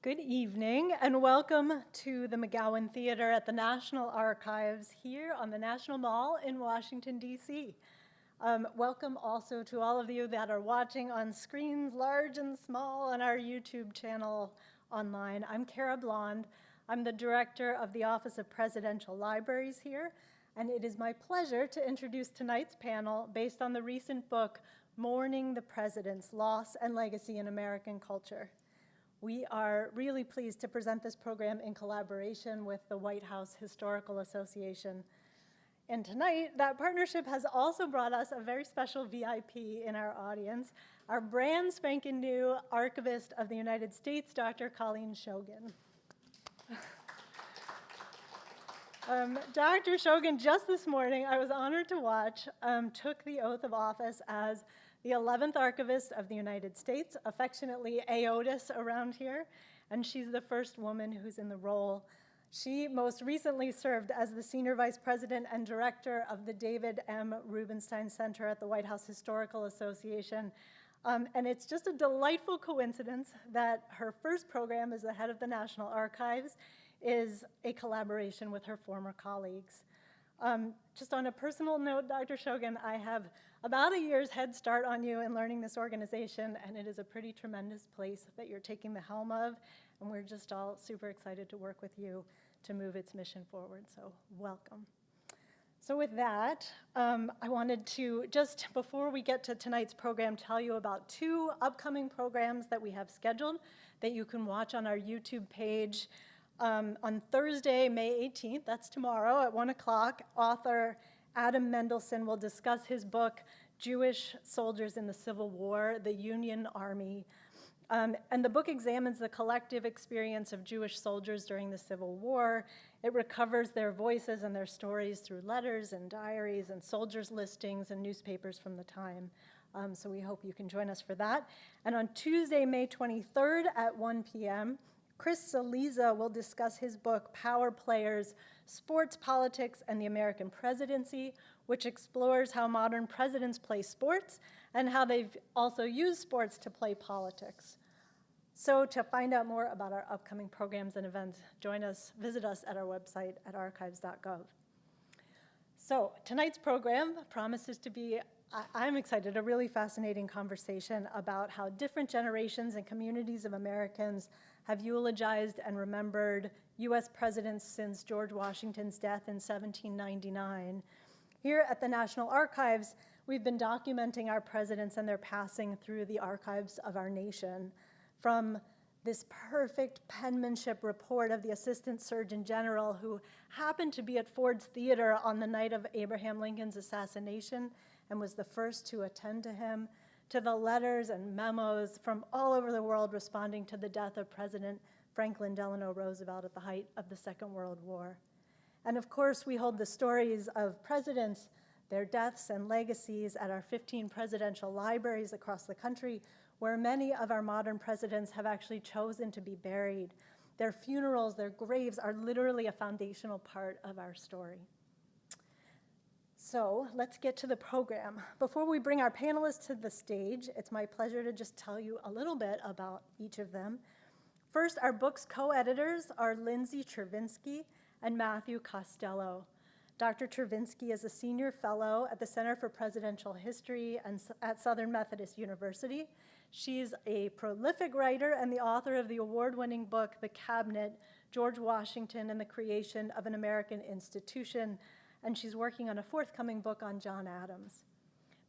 Good evening, and welcome to the McGowan Theater at the National Archives here on the National Mall in Washington, D.C. Welcome also to all of you that are watching on screens large and small on our YouTube channel online. I'm Kara Blond. I'm the director of the Office of Presidential Libraries here, and it is my pleasure to introduce tonight's panel based on the recent book, Mourning the Presidents, Loss and Legacy in American Culture. We are really pleased to present this program in collaboration with the White House Historical Association. And tonight, that partnership has also brought us a very special VIP in our audience, our brand spanking new Archivist of the United States, Dr. Colleen Shogan. Dr. Shogan, just this morning, I was honored to watch, took the oath of office as the 11th Archivist of the United States, affectionately AOTIS around here, and she's the first woman who's in the role. She most recently served as the Senior Vice President and Director of the David M. Rubenstein Center at the White House Historical Association. And it's just a delightful coincidence that her first program as the head of the National Archives is a collaboration with her former colleagues. Just on a personal note, Dr. Shogan, I have about a year's head start on you in learning this organization, and it is a pretty tremendous place that you're taking the helm of, and we're just all super excited to work with you to move its mission forward, so welcome. So with that, I wanted to, just before we get to tonight's program, tell you about two upcoming programs that we have scheduled that you can watch on our YouTube page. On Thursday, May 18th, that's tomorrow at 1 o'clock, author Adam Mendelsohn will discuss his book, Jewish Soldiers in the Civil War, the Union Army. And the book examines the collective experience of Jewish soldiers during the Civil War. It recovers their voices and their stories through letters and diaries and soldiers' listings and newspapers from the time. So we hope you can join us for that. And on Tuesday, May 23rd at 1 p.m., Chris Saliza will discuss his book, Power Players, Sports, Politics, and the American Presidency, which explores how modern presidents play sports and how they've also used sports to play politics. So to find out more about our upcoming programs and events, visit us at our website at archives.gov. So tonight's program promises to be, I'm excited, a really fascinating conversation about how different generations and communities of Americans have eulogized and remembered U.S. presidents since George Washington's death in 1799. Here at the National Archives, we've been documenting our presidents and their passing through the archives of our nation. From this perfect penmanship report of the Assistant Surgeon General who happened to be at Ford's Theater on the night of Abraham Lincoln's assassination and was the first to attend to him, to the letters and memos from all over the world responding to the death of President Franklin Delano Roosevelt at the height of the Second World War. And of course, we hold the stories of presidents, their deaths and legacies at our 15 presidential libraries across the country, where many of our modern presidents have actually chosen to be buried. Their funerals, their graves are literally a foundational part of our story. So let's get to the program. Before we bring our panelists to the stage, it's my pleasure to just tell you a little bit about each of them. First, our book's co-editors are Lindsay Chervinsky and Matthew Costello. Dr. Chervinsky is a senior fellow at the Center for Presidential History at Southern Methodist University. She's a prolific writer and the author of the award-winning book, The Cabinet, George Washington and the Creation of an American Institution, and she's working on a forthcoming book on John Adams.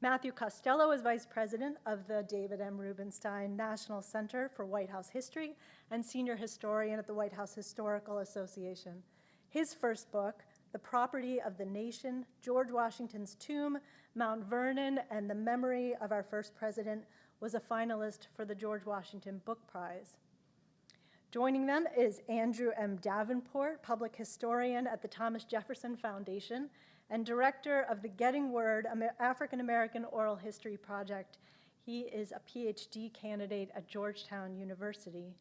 Matthew Costello is vice president of the David M. Rubenstein National Center for White House History and senior historian at the White House Historical Association. His first book, The Property of the Nation, George Washington's Tomb, Mount Vernon, and the Memory of Our First President, was a finalist for the George Washington Book Prize. Joining them is Andrew M. Davenport, public historian at the Thomas Jefferson Foundation and director of the Getting Word African American Oral History Project. He is a PhD candidate at Georgetown University.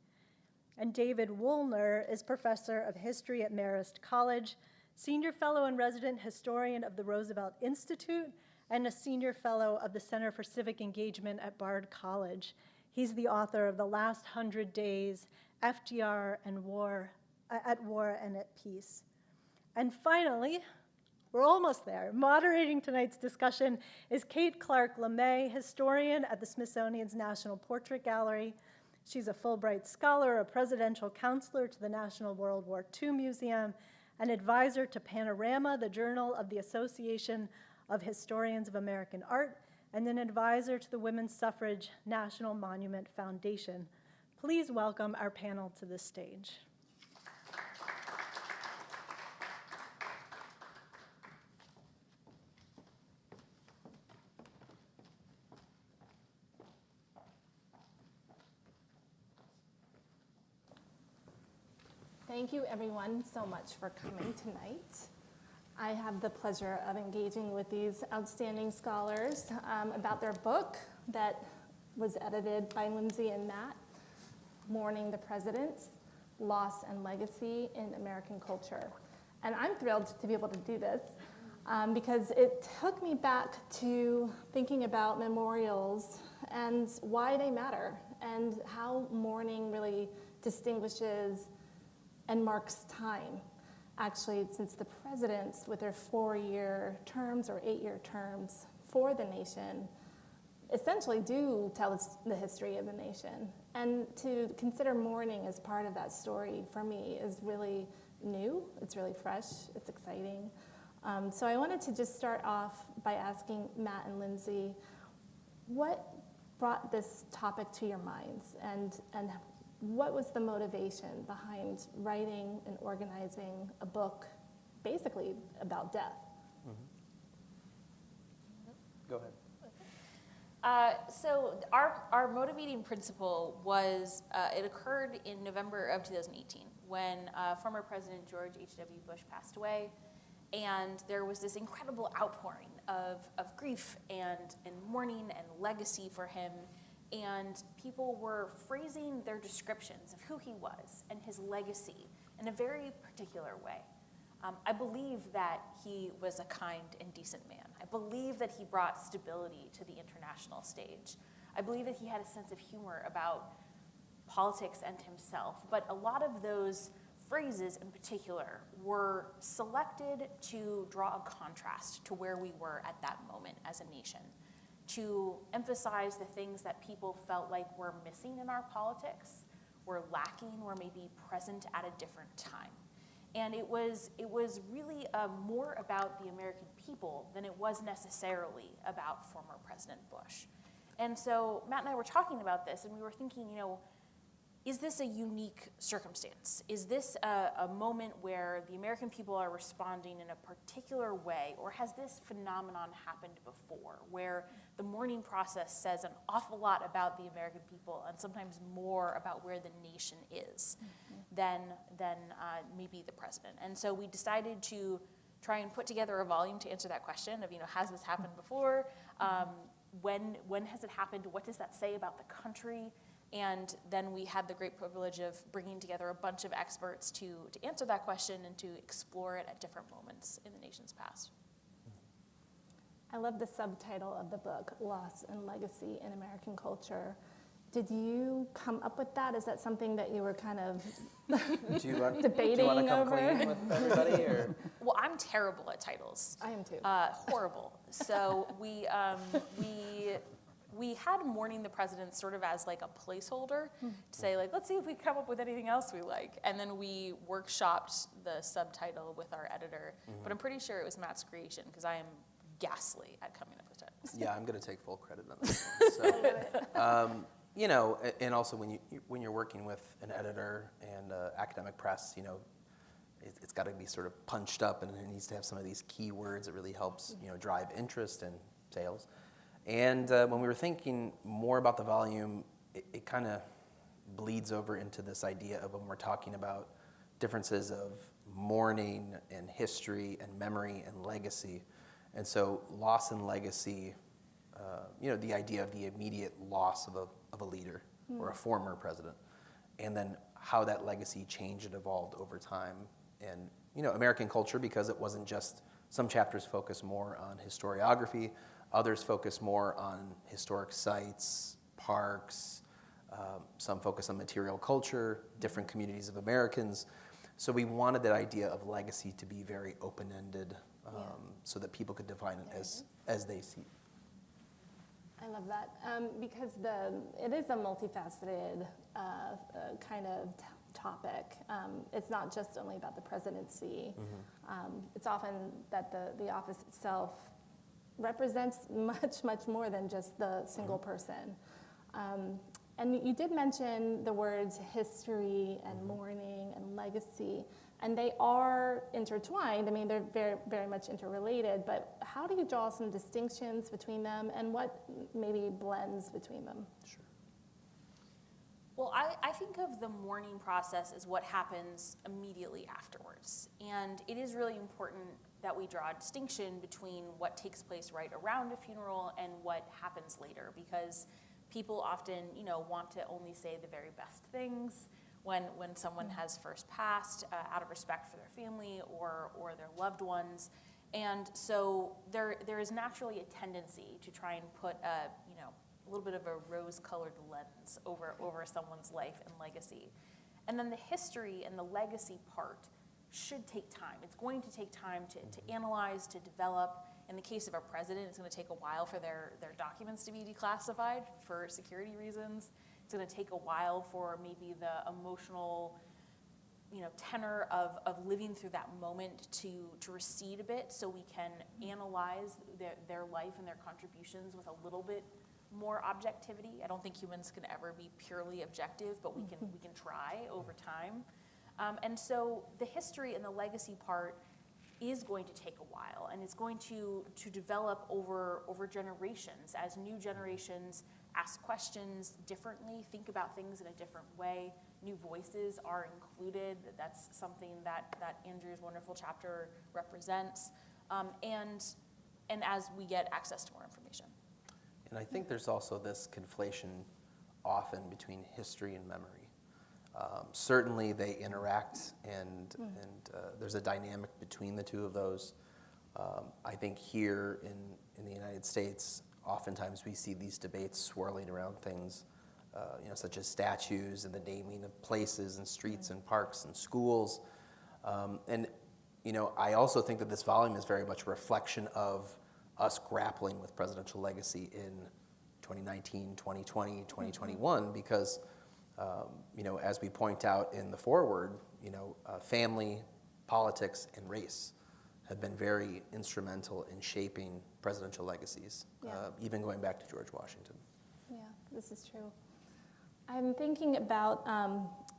And David Woolner is professor of history at Marist College, senior fellow and resident historian of the Roosevelt Institute, and a senior fellow of the Center for Civic Engagement at Bard College. He's the author of The Last 100 Days, FDR and At War and at Peace. And finally, we're almost there. Moderating tonight's discussion is Kate Clark LeMay, historian at the Smithsonian's National Portrait Gallery. She's a Fulbright Scholar, a presidential counselor to the National World War II Museum, an advisor to Panorama, the Journal of the Association of Historians of American Art, and an advisor to the Women's Suffrage National Monument Foundation. Please welcome our panel to the stage. Thank you everyone so much for coming tonight. I have the pleasure of engaging with these outstanding scholars about their book that was edited by Lindsay and Matt, Mourning the Presidents, Loss and Legacy in American Culture. And I'm thrilled to be able to do this because it took me back to thinking about memorials and why they matter and how mourning really distinguishes and marks time. Actually, since the presidents with their 4-year terms or 8-year terms for the nation essentially do tell us the history of the nation. And to consider mourning as part of that story for me is really new, it's really fresh, it's exciting. So I wanted to just start off by asking Matt and Lindsay, what brought this topic to your minds, and what was the motivation behind writing and organizing a book basically about death? Mm-hmm. Go ahead. So our motivating principle was, it occurred in November of 2018 when former President George H.W. Bush passed away, and there was this incredible outpouring of grief and mourning and legacy for him. And people were phrasing their descriptions of who he was and his legacy in a very particular way. I believe that he was a kind and decent man. I believe that he brought stability to the international stage. I believe that he had a sense of humor about politics and himself. But a lot of those phrases in particular were selected to draw a contrast to where we were at that moment as a nation, to emphasize the things that people felt like were missing in our politics, were lacking, or maybe present at a different time. And it was really more about the American people than it was necessarily about former President Bush. And so Matt and I were talking about this, and we were thinking, is this a unique circumstance? Is this a moment where the American people are responding in a particular way, or has this phenomenon happened before, where the mourning process says an awful lot about the American people and sometimes more about where the nation is than maybe the president? And so we decided to try and put together a volume to answer that question of, has this happened before? When has it happened? What does that say about the country? And then we had the great privilege of bringing together a bunch of experts to answer that question and to explore it at different moments in the nation's past. I love the subtitle of the book, Loss and Legacy in American Culture. Did you come up with that? Is that something that you were kind of debating do you want to come over? clean with everybody? Or? Well, I'm terrible at titles. I am too. Horrible. So we had Mourning the Presidents sort of as like a placeholder to say, like, let's see if we come up with anything else we like. And then we workshopped the subtitle with our editor. But I'm pretty sure it was Matt's creation because I am ghastly at coming up with titles. Yeah, I'm going to take full credit on this one. So, and also when you're working with an editor and academic press, it's got to be sort of punched up, and it needs to have some of these key words that really helps, drive interest and sales. And when we were thinking more about the volume, it kind of bleeds over into this idea of when we're talking about differences of mourning and history and memory and legacy. And so loss and legacy, the idea of the immediate loss of a leader or a former president, and then how that legacy changed and evolved over time. And, American culture, because it wasn't just, some chapters focus more on historiography, others focus more on historic sites, parks, Some focus on material culture, different communities of Americans. So we wanted that idea of legacy to be very open-ended, so that people could define it as they see. I love that because it is a multifaceted kind of topic. It's not just only about the presidency. It's often that the office itself represents much more than just the single person. And you did mention the words history and mourning and legacy, and they are intertwined. I mean, they're very, very much interrelated, but how do you draw some distinctions between them, and what maybe blends between them? Sure. Well, I think of the mourning process as what happens immediately afterwards. And it is really important that we draw a distinction between what takes place right around a funeral and what happens later, because people often, want to only say the very best things when someone has first passed, out of respect for their family or their loved ones. And so there is naturally a tendency to try and put a little bit of a rose-colored lens over someone's life and legacy. And then the history and the legacy part should take time. It's going to take time to analyze, to develop. In the case of a president, it's going to take a while for their documents to be declassified for security reasons. It's going to take a while for maybe the emotional tenor of living through that moment to recede a bit, so we can analyze their life and their contributions with a little bit more objectivity. I don't think humans can ever be purely objective, but we can try over time. And so the history and the legacy part is going to take a while, and it's going to develop over generations as new generations ask questions differently, think about things in a different way. New voices are included. That's something that Andrew's wonderful chapter represents, and as we get access to more information. And I think there's also this conflation often between history and memory. Certainly they interact, and there's a dynamic between the two of those. I think here in the United States, oftentimes we see these debates swirling around things, such as statues and the naming of places and streets and parks and schools. And I also think that this volume is very much a reflection of us grappling with presidential legacy in 2019, 2020, 2021, because as we point out in the foreword, family, politics, and race have been very instrumental in shaping presidential legacies, even going back to George Washington. Yeah, this is true. I'm thinking about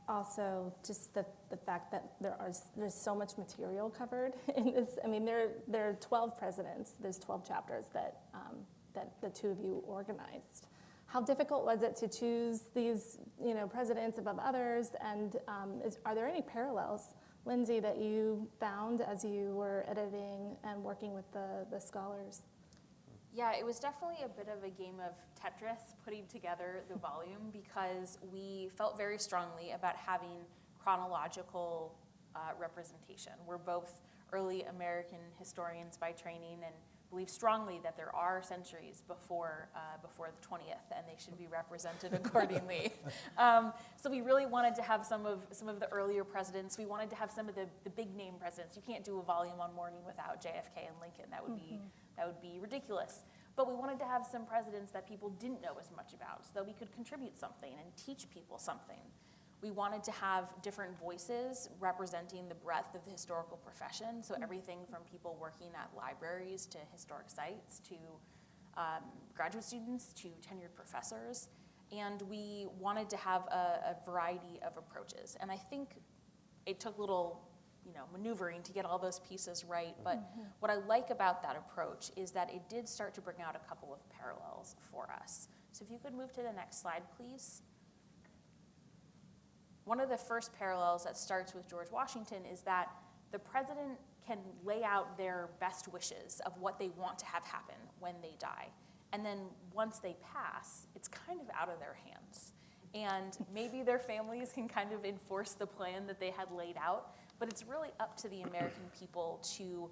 also just the fact that there's so much material covered in this. I mean, there are 12 presidents. There's 12 chapters that the two of you organized. How difficult was it to choose these, presidents above others? And are there any parallels, Lindsay, that you found as you were editing and working with the scholars? Yeah, it was definitely a bit of a game of Tetris putting together the volume, because we felt very strongly about having chronological representation. We're both early American historians by training and believe strongly that there are centuries before the 20th, and they should be represented accordingly. So we really wanted to have some of the earlier presidents. We wanted to have some of the big name presidents. You can't do a volume on mourning without JFK and Lincoln. That would be ridiculous. But we wanted to have some presidents that people didn't know as much about, so that we could contribute something and teach people something. We wanted to have different voices representing the breadth of the historical profession, so everything from people working at libraries to historic sites to graduate students to tenured professors. And we wanted to have a variety of approaches. And I think it took a little maneuvering to get all those pieces right, but what I like about that approach is that it did start to bring out a couple of parallels for us. So if you could move to the next slide, please. One of the first parallels that starts with George Washington is that the president can lay out their best wishes of what they want to have happen when they die. And then once they pass, it's kind of out of their hands. And maybe their families can kind of enforce the plan that they had laid out, but it's really up to the American people to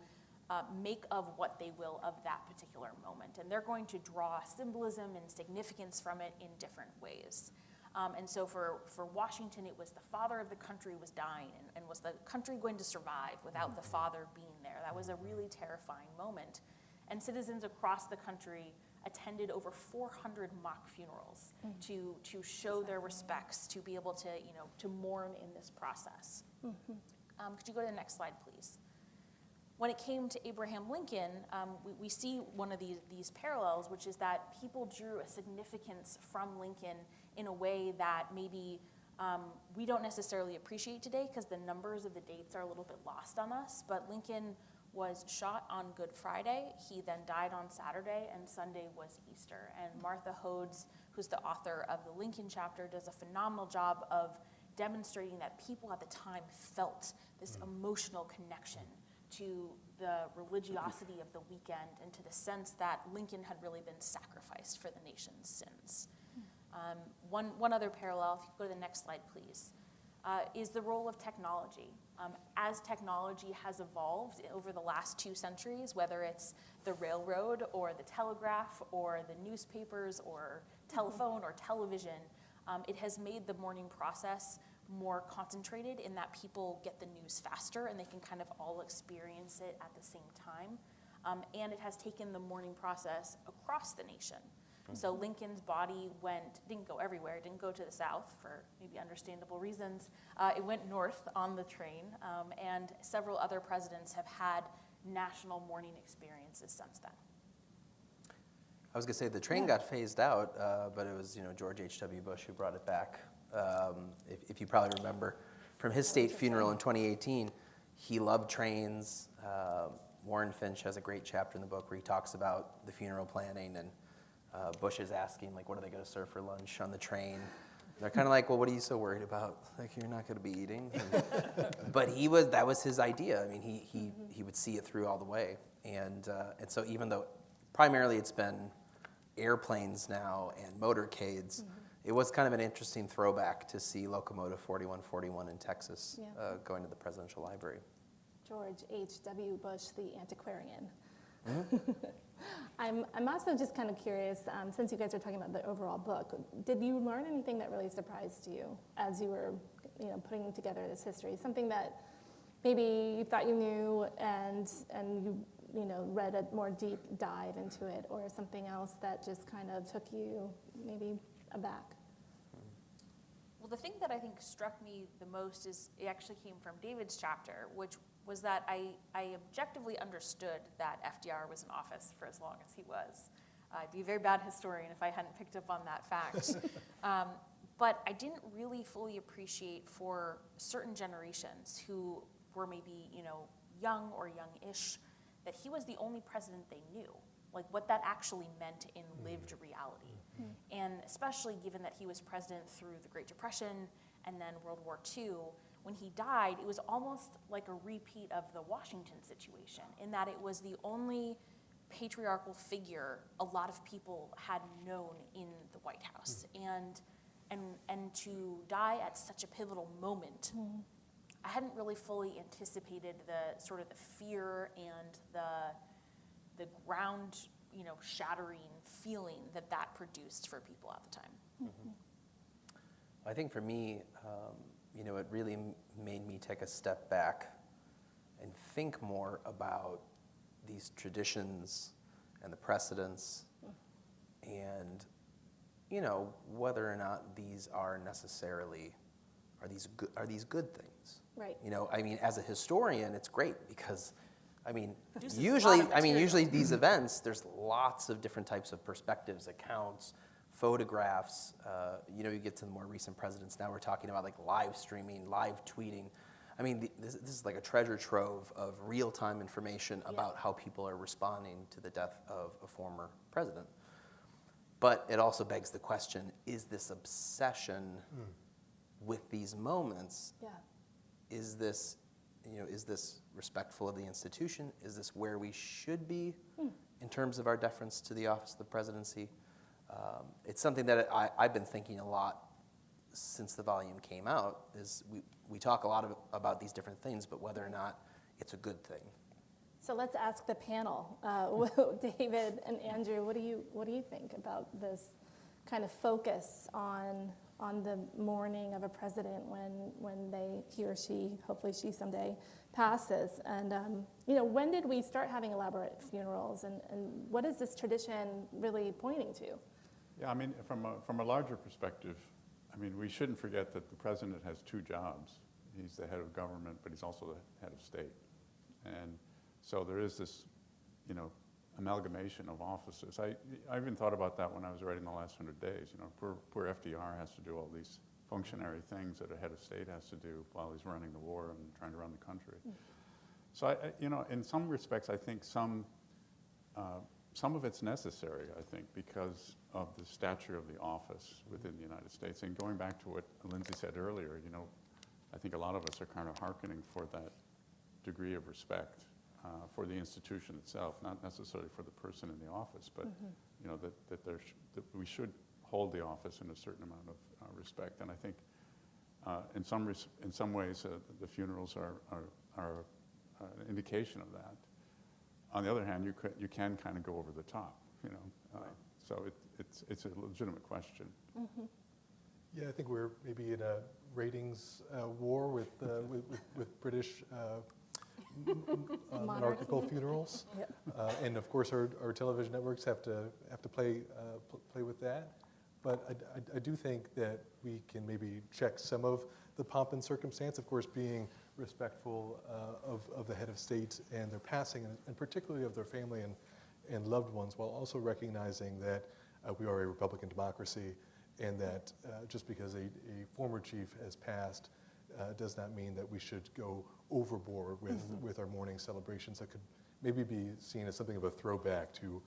make of what they will of that particular moment. And they're going to draw symbolism and significance from it in different ways. And so for Washington, it was the father of the country was dying, and was the country going to survive without the father being there? That was a really terrifying moment. And citizens across the country attended over 400 mock funerals to show their respects, to be able to, to mourn in this process. Could you go to the next slide, please? When it came to Abraham Lincoln, we see one of these parallels, which is that people drew a significance from Lincoln in a way that maybe we don't necessarily appreciate today, because the numbers of the dates are a little bit lost on us. But Lincoln was shot on Good Friday. He then died on Saturday, and Sunday was Easter. And Martha Hodes, who's the author of the Lincoln chapter, does a phenomenal job of demonstrating that people at the time felt this emotional connection to the religiosity of the weekend and to the sense that Lincoln had really been sacrificed for the nation's sins. One other parallel, if you go to the next slide, please, is the role of technology. As technology has evolved over the last 2 centuries, whether it's the railroad or the telegraph or the newspapers or telephone or television, it has made the mourning process more concentrated in that people get the news faster and they can kind of all experience it at the same time. And it has taken the mourning process across the nation. So Lincoln's body didn't go everywhere, didn't go to the South for maybe understandable reasons. It went north on the train, and several other presidents have had national mourning experiences since then. I was going to say the train got phased out, but it was George H.W. Bush who brought it back. If you probably remember from his state funeral in 2018, he loved trains. Warren Finch has a great chapter in the book where he talks about the funeral planning, and Bush is asking, like, what are they going to serve for lunch on the train? And they're kind of like, well, what are you so worried about? Like, you're not going to be eating. But that was his idea. I mean, he would see it through all the way. And so even though primarily it's been airplanes now and motorcades, it was kind of an interesting throwback to see Locomotive 4141 in Texas going to the Presidential Library. George H.W. Bush, the antiquarian. I'm also just kind of curious, since you guys are talking about the overall book, did you learn anything that really surprised you as you were putting together this history? Something that maybe you thought you knew and you read a more deep dive into it, or something else that just kind of took you maybe aback? Well, the thing that I think struck me the most is it actually came from David's chapter, which was that I objectively understood that FDR was in office for as long as he was. I'd be a very bad historian if I hadn't picked up on that fact. But I didn't really fully appreciate for certain generations who were maybe young or young-ish, that he was the only president they knew, like what that actually meant in lived reality. And especially given that he was president through the Great Depression and then World War II, when he died, it was almost like a repeat of the Washington situation, in that it was the only patriarchal figure a lot of people had known in the White House. And to die at such a pivotal moment, I hadn't really fully anticipated the sort of the fear and the ground, shattering feeling that produced for people at the time. I think for me, it really made me take a step back and think more about these traditions and the precedents, and whether or not these are necessarily are these good things. Right. I mean, as a historian, it's great because, Produces usually these events, there's lots of different types of perspectives, accounts, photographs. You get to the more recent presidents. Now we're talking about like live streaming, live tweeting. I mean, this is like a treasure trove of real-time information about how people are responding to the death of a former president. But it also begs the question, is this obsession with these moments, is this respectful of the institution? Is this where we should be in terms of our deference to the office of the presidency? It's something that I've been thinking a lot since the volume came out. Is we talk a lot about these different things, but whether or not it's a good thing. So let's ask the panel, David and Andrew. What do you think about this kind of focus on on the morning of a president when he or she, hopefully she someday, passes. And when did we start having elaborate funerals, and what is this tradition really pointing to? Yeah, I mean, from a larger perspective, I mean, we shouldn't forget that the president has two jobs. He's the head of government, but he's also the head of state. And so there is this, amalgamation of offices. I even thought about that when I was writing The Last 100 Days. Poor FDR has to do all these functionary things that a head of state has to do while he's running the war and trying to run the country. So, in some respects, I think some of it's necessary, I think, because of the stature of the office within the United States. And going back to what Lindsay said earlier, I think a lot of us are kind of hearkening for that degree of respect for the institution itself, not necessarily for the person in the office, but that we should hold the office in a certain amount of respect. And I think in some ways the funerals are an indication of that. On the other hand, you can kind of go over the top, so it's a legitimate question. Mm-hmm. Yeah, I think we're maybe in a ratings war with British monarchical funerals, Yep. And of course our television networks have to play with that. But I do think that we can maybe check some of the pomp and circumstance, of course, being respectful of the head of state and their passing, and particularly of their family and loved ones, while also recognizing that we are a Republican democracy, and that just because a former chief has passed does not mean that we should go overboard with our mourning celebrations that could maybe be seen as something of a throwback to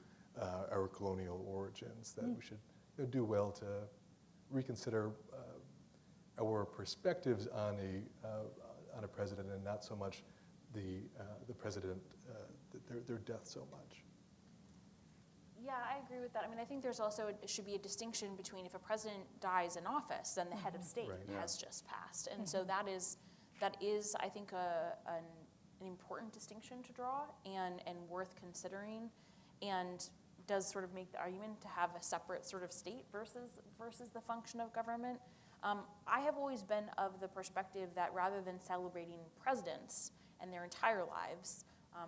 our colonial origins, that we should do well to reconsider our perspectives on a president, and not so much the president, their death so much. Yeah, I agree with that. I mean, I think there's also should be a distinction between if a president dies in office, then the head of state has just passed, and so that is, I think, an important distinction to draw and worth considering, and does sort of make the argument to have a separate sort of state versus the function of government. I have always been of the perspective that rather than celebrating presidents and their entire lives,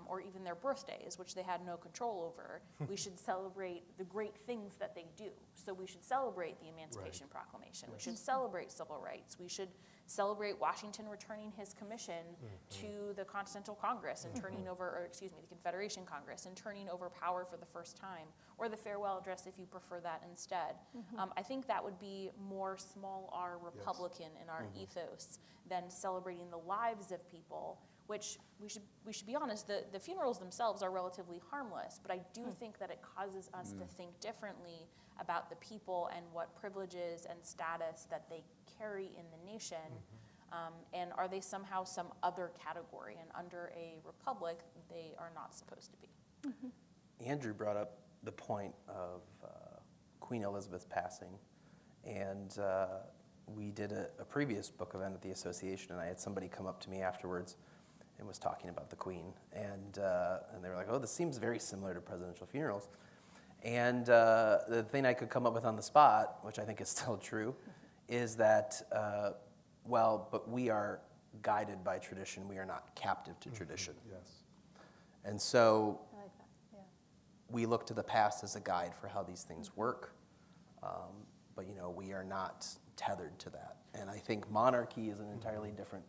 or even their birthdays, which they had no control over, we should celebrate the great things that they do. So we should celebrate the Emancipation Proclamation. We should celebrate civil rights. We should celebrate Washington returning his commission to the Continental Congress and turning over, the Confederation Congress, and turning over power for the first time, or the farewell address if you prefer that instead. I think that would be more small r Republican in our ethos than celebrating the lives of people, which we should be honest, the funerals themselves are relatively harmless, but I do think that it causes us to think differently about the people and what privileges and status that they carry in the nation, and are they somehow some other category, and under a republic, they are not supposed to be. Andrew brought up the point of Queen Elizabeth's passing, and we did a previous book event at the association, and I had somebody come up to me afterwards and was talking about the Queen, and they were like, "Oh, this seems very similar to presidential funerals." And the thing I could come up with on the spot, which I think is still true, is that, but we are guided by tradition. We are not captive to tradition. Yes. And so I like that, yeah. we look to the past as a guide for how these things work, but we are not tethered to that. And I think monarchy is an entirely different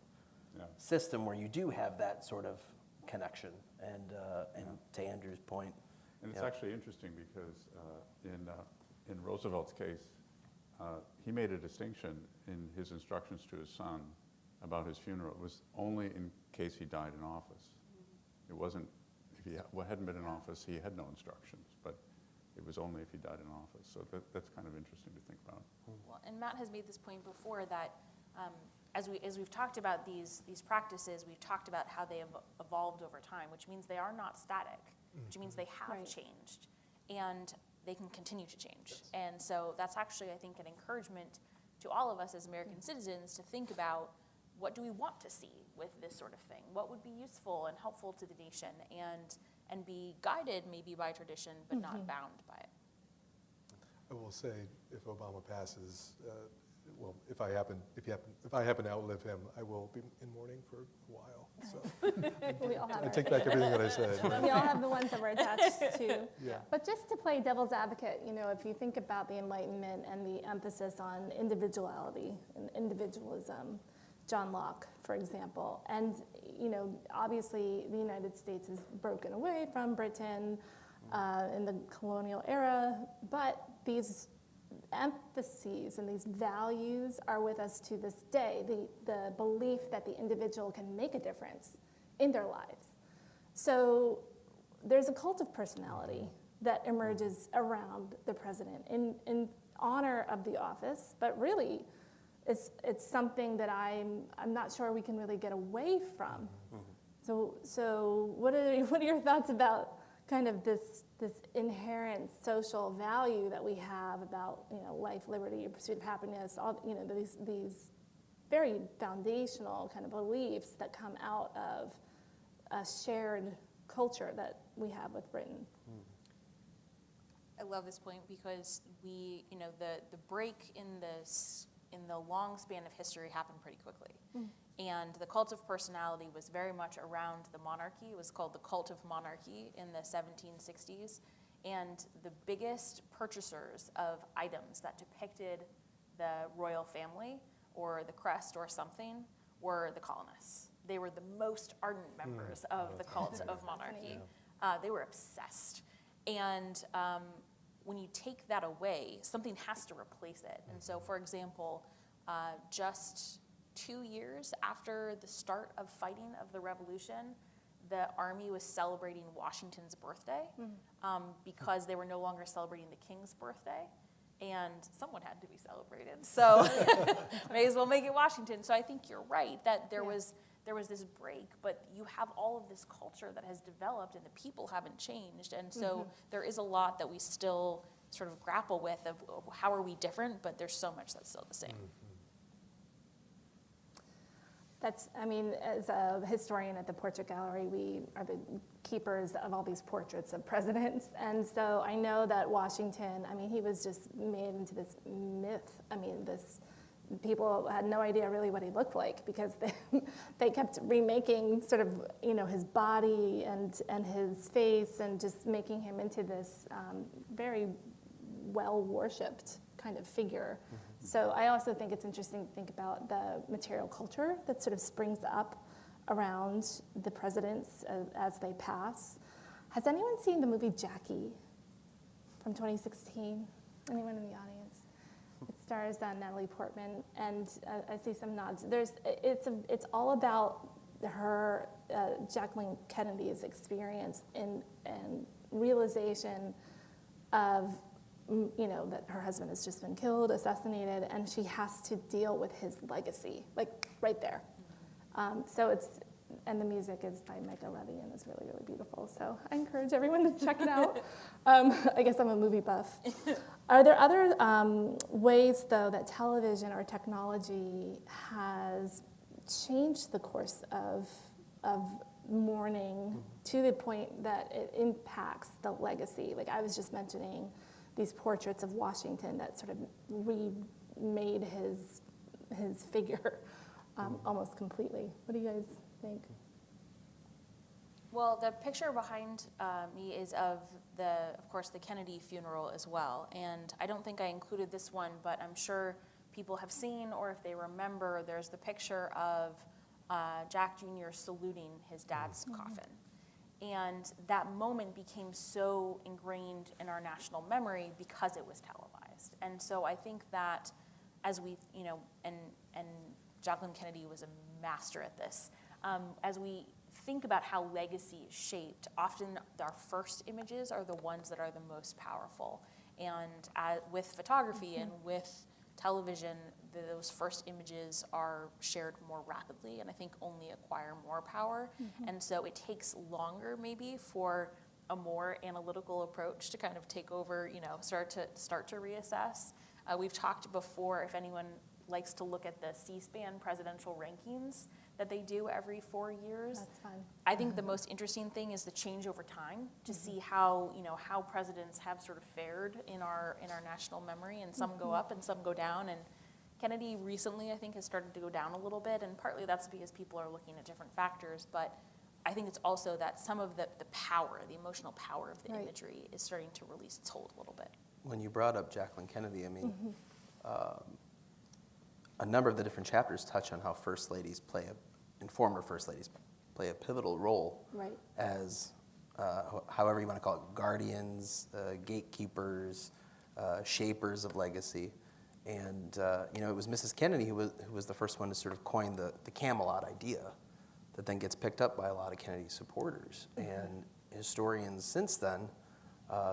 system where you do have that sort of connection. And to Andrew's point, and it's actually interesting because in Roosevelt's case, he made a distinction in his instructions to his son about his funeral. It was only in case he died in office. It wasn't, if he hadn't been in office, he had no instructions, but it was only if he died in office. So that's kind of interesting to think about. Well, and Matt has made this point before that as we've talked about these practices, we've talked about how they have evolved over time, which means they are not static, which means they have changed, and they can continue to change. Yes. And so that's actually, I think, an encouragement to all of us as American citizens to think about, what do we want to see with this sort of thing? What would be useful and helpful to the nation, and be guided maybe by tradition, but not bound by it. I will say, if Obama passes, well, if I happen to outlive him, I will be in mourning for a while. So We all have I our- take back everything that I said. We all have the ones that we're attached to. Yeah. But just to play devil's advocate, if you think about the Enlightenment and the emphasis on individuality and individualism, John Locke, for example, and obviously the United States has broken away from Britain in the colonial era, but these emphases and these values are with us to this day, the belief that the individual can make a difference in their lives. So there's a cult of personality that emerges around the president in honor of the office, but really it's something that I'm not sure we can really get away from. So what are your thoughts about kind of this inherent social value that we have about life, liberty, pursuit of happiness, all these very foundational kind of beliefs that come out of a shared culture that we have with Britain? I love this point because we, the break in the long span of history happened pretty quickly. And the cult of personality was very much around the monarchy. It was called the cult of monarchy in the 1760s. And the biggest purchasers of items that depicted the royal family or the crest or something were the colonists. They were the most ardent members of the cult of monarchy. They were obsessed. And when you take that away, something has to replace it. And so, for example, just 2 years after the start of fighting of the revolution, the army was celebrating Washington's birthday because they were no longer celebrating the king's birthday, and someone had to be celebrated. So may as well make it Washington. So I think you're right that there was this break, but you have all of this culture that has developed and the people haven't changed. And so there is a lot that we still sort of grapple with of how are we different, but there's so much that's still the same. As a historian at the Portrait Gallery, we are the keepers of all these portraits of presidents. And so I know that Washington, he was just made into this myth. People had no idea really what he looked like because they kept remaking sort of, his body and his face and just making him into this very well-worshipped kind of figure. So I also think it's interesting to think about the material culture that sort of springs up around the presidents as they pass. Has anyone seen the movie Jackie from 2016? Anyone in the audience? It stars Natalie Portman, and I see some nods. It's all about her, Jacqueline Kennedy's experience and realization of that her husband has just been killed, assassinated, and she has to deal with his legacy, like right there. And the music is by Micah Levy and is really, really beautiful. So I encourage everyone to check it out. I guess I'm a movie buff. Are there other ways, though, that television or technology has changed the course of mourning to the point that it impacts the legacy? Like I was just mentioning these portraits of Washington that sort of remade his figure almost completely. What do you guys think? Well, the picture behind me is of course, the Kennedy funeral as well. And I don't think I included this one, but I'm sure people have seen, or if they remember, there's the picture of Jack Jr. saluting his dad's coffin. And that moment became so ingrained in our national memory because it was televised. And so I think that as we, and Jacqueline Kennedy was a master at this, as we think about how legacy is shaped, often our first images are the ones that are the most powerful. And with photography and with television, those first images are shared more rapidly and I think only acquire more power. And so it takes longer maybe for a more analytical approach to kind of take over, start to reassess. We've talked before, if anyone likes to look at the C-SPAN presidential rankings that they do every 4 years. That's fun. I think the most interesting thing is the change over time to see how presidents have sort of fared in our national memory, and some go up and some go down. And Kennedy recently, I think, has started to go down a little bit, and partly that's because people are looking at different factors, but I think it's also that some of the power, the emotional power of the imagery is starting to release its hold a little bit. When you brought up Jacqueline Kennedy, I mean, a number of the different chapters touch on how first ladies and former first ladies play a pivotal role as, however you want to call it, guardians, gatekeepers, shapers of legacy. And it was Mrs. Kennedy who was the first one to sort of coin the Camelot idea that then gets picked up by a lot of Kennedy supporters. And historians since then,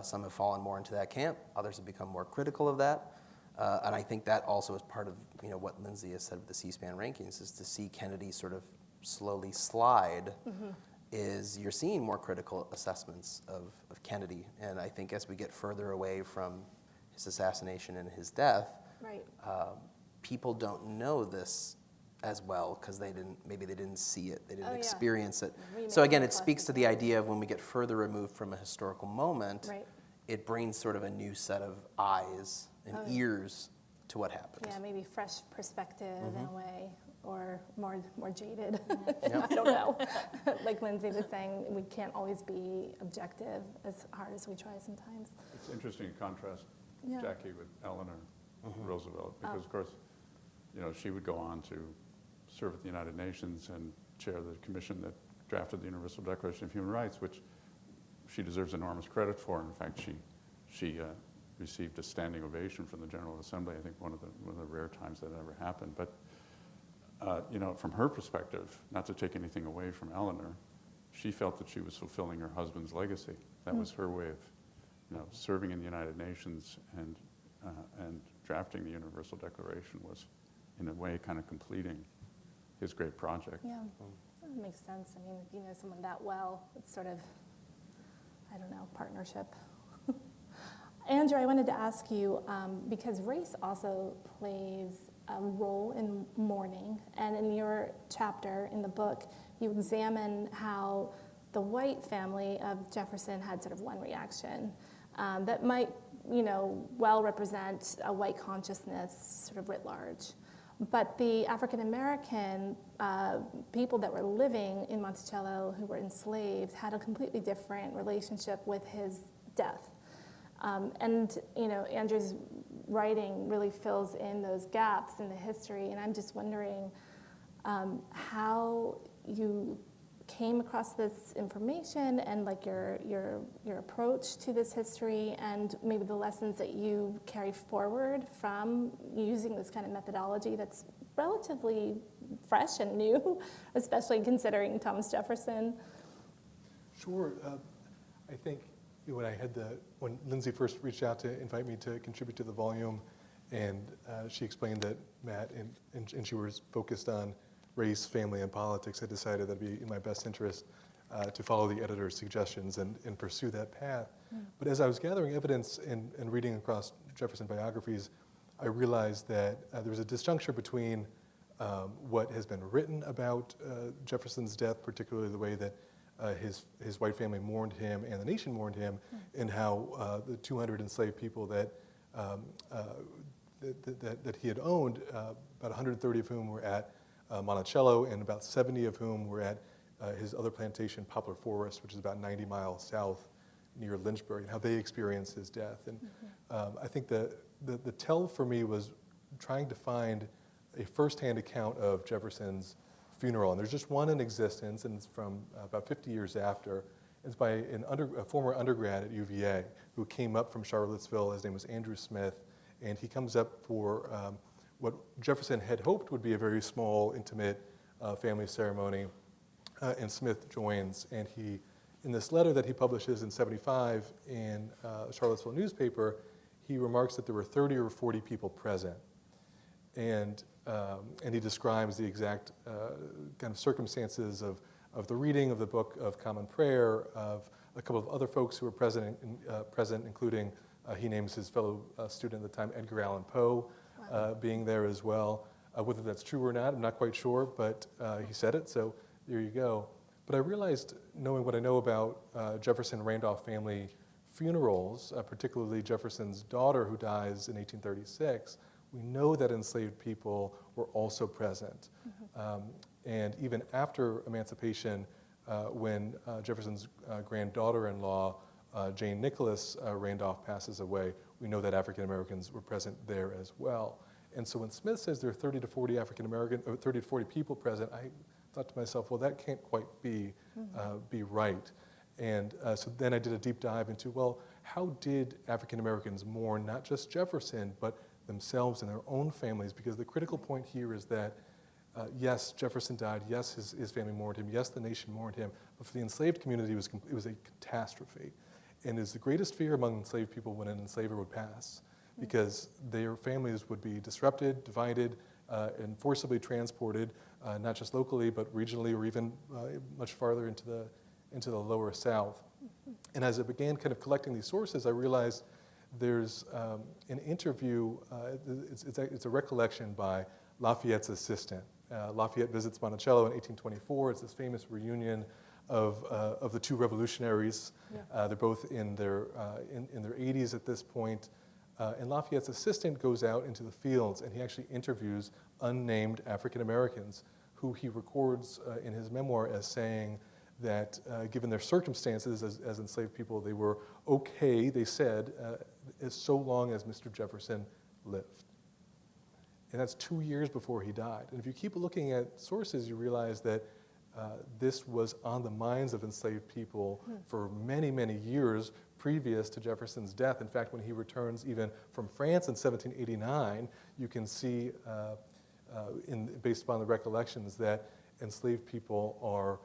some have fallen more into that camp, others have become more critical of that. And I think that also is part of what Lindsay has said with the C-SPAN rankings, is to see Kennedy sort of slowly slide, is you're seeing more critical assessments of Kennedy. And I think as we get further away from his assassination and his death, people don't know this as well because maybe they didn't see it, they didn't experience it. So again, it speaks to the idea of when we get further removed from a historical moment, it brings sort of a new set of eyes and ears to what happened. Yeah, maybe fresh perspective in a way, or more jaded. I don't know. Like Lindsay was saying, we can't always be objective as hard as we try sometimes. It's interesting to contrast Jackie with Eleanor Roosevelt, because of course, she would go on to serve at the United Nations and chair the commission that drafted the Universal Declaration of Human Rights, which she deserves enormous credit for. In fact, she received a standing ovation from the General Assembly. I think one of the rare times that ever happened. But from her perspective, not to take anything away from Eleanor, she felt that she was fulfilling her husband's legacy. That was her way of, serving in the United Nations and drafting the Universal Declaration was, in a way, kind of completing his great project. Yeah, that makes sense. I mean, if you know someone that well, it's sort of, partnership. Andrew, I wanted to ask you, because race also plays a role in mourning, and in your chapter in the book, you examine how the white family of Jefferson had sort of one reaction that might, well represent a white consciousness sort of writ large. But the African American people that were living in Monticello who were enslaved had a completely different relationship with his death. Andrew's writing really fills in those gaps in the history, and I'm just wondering how you came across this information and like your approach to this history, and maybe the lessons that you carry forward from using this kind of methodology that's relatively fresh and new, especially considering Thomas Jefferson. Sure. I think when Lindsay first reached out to invite me to contribute to the volume, and she explained that Matt and she was focused on race, family, and politics, I decided that'd be in my best interest to follow the editor's suggestions and pursue that path. But as I was gathering evidence and reading across Jefferson biographies, I realized that there was a disjuncture between what has been written about Jefferson's death, particularly the way that his white family mourned him and the nation mourned him, and how the 200 enslaved people that he had owned, about 130 of whom were at Monticello, and about 70 of whom were at his other plantation, Poplar Forest, which is about 90 miles south near Lynchburg, and how they experienced his death. And I think the tell for me was trying to find a firsthand account of Jefferson's funeral. And there's just one in existence, and it's from about 50 years after. It's by a former undergrad at UVA who came up from Charlottesville. His name was Andrew Smith, and he comes up for what Jefferson had hoped would be a very small, intimate family ceremony, and Smith joins. And he, in this letter that he publishes in '75 in a Charlottesville newspaper, he remarks that there were 30 or 40 people present. And he describes the exact kind of circumstances of the reading of the Book of Common Prayer, of a couple of other folks who were present, including he names his fellow student at the time, Edgar Allan Poe, being there as well. Whether that's true or not, I'm not quite sure, but he said it, so there you go. But I realized, knowing what I know about Jefferson-Randolph family funerals, particularly Jefferson's daughter who dies in 1836, We know that enslaved people were also present. And even after emancipation, when Jefferson's granddaughter-in-law, Jane Nicholas Randolph, passes away, we know that African Americans were present there as well. And so when Smith says there are 30 to 40 African American, or 30 to 40 people present, I thought to myself, well, that can't quite be right. And so then I did a deep dive into, well, how did African Americans mourn not just Jefferson, but themselves and their own families? Because the critical point here is that, yes, Jefferson died, yes, his family mourned him, yes, the nation mourned him, but for the enslaved community, it was a catastrophe. And it is the greatest fear among enslaved people when an enslaver would pass, because their families would be disrupted, divided, and forcibly transported, not just locally, but regionally, or even much farther into the lower South. And as I began kind of collecting these sources, I realized there's an interview, it's a recollection by Lafayette's assistant. Lafayette visits Monticello in 1824. It's this famous reunion of the two revolutionaries. Yeah. They're both in their 80s at this point. And Lafayette's assistant goes out into the fields, and he actually interviews unnamed African Americans, who he records in his memoir as saying that given their circumstances as enslaved people, they were okay, they said, as so long as Mr. Jefferson lived. And that's 2 years before he died. And if you keep looking at sources, you realize that this was on the minds of enslaved people for many, many years previous to Jefferson's death. In fact, when he returns even from France in 1789, you can see, based upon the recollections, that enslaved people are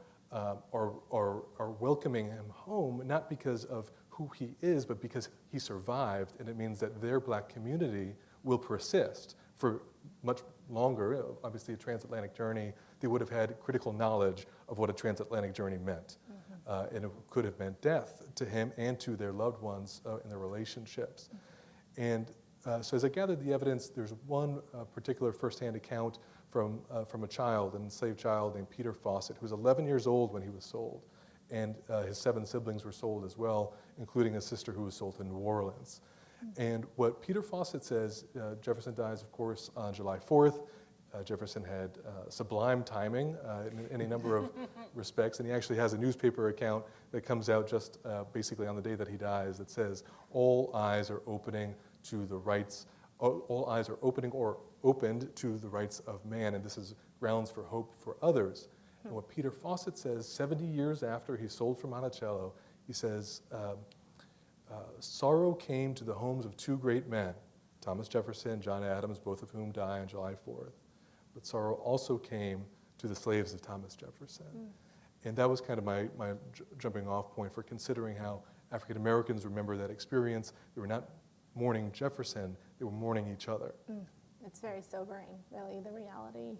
welcoming him home, not because of who he is, but because he survived, and it means that their black community will persist for much longer. Obviously, a transatlantic journey, they would have had critical knowledge of what a transatlantic journey meant. And it could have meant death to him and to their loved ones in their relationships. And so as I gathered the evidence, there's one particular firsthand account from a child, an enslaved child named Peter Fawcett, who was 11 years old when he was sold. And his 7 siblings were sold as well, including a sister who was sold to New Orleans. And what Peter Fawcett says, Jefferson dies, of course, on July 4th. Jefferson had sublime timing in any number of respects, and he actually has a newspaper account that comes out just basically on the day that he dies that says, all eyes are opening to the rights, all eyes are opening or opened to the rights of man, and this is grounds for hope for others. And what Peter Fawcett says 70 years after he's sold from Monticello, he says, sorrow came to the homes of 2 great men, Thomas Jefferson and John Adams, both of whom die on July 4th. But sorrow also came to the slaves of Thomas Jefferson. And that was kind of my jumping off point for considering how African Americans remember that experience. They were not mourning Jefferson, they were mourning each other. It's very sobering, really, the reality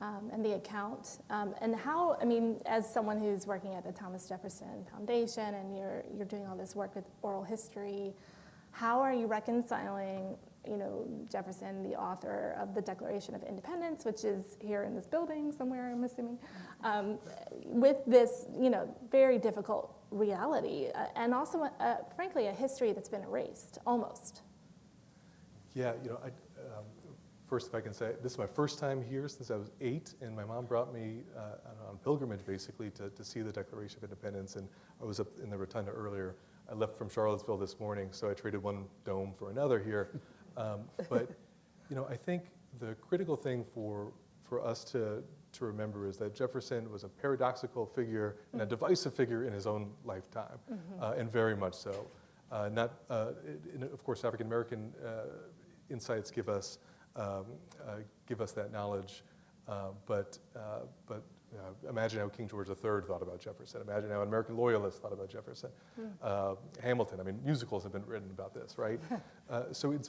and the account. And how, I mean, as someone who's working at the Thomas Jefferson Foundation and you're doing all this work with oral history, how are you reconciling, Jefferson, the author of the Declaration of Independence, which is here in this building somewhere, I'm assuming, with this, very difficult reality, and also, frankly, a history that's been erased, almost? Yeah, first, if I can say, this is my first time here since I was 8, and my mom brought me on pilgrimage, basically, to see the Declaration of Independence, and I was up in the rotunda earlier. I left from Charlottesville this morning, so I traded one dome for another here. But I think the critical thing for us to remember is that Jefferson was a paradoxical figure and a divisive figure in his own lifetime, and very much so. Of course, African American insights give us that knowledge, but imagine how King George III thought about Jefferson. Imagine how American loyalists thought about Jefferson. Hamilton, I mean, musicals have been written about this, right? So it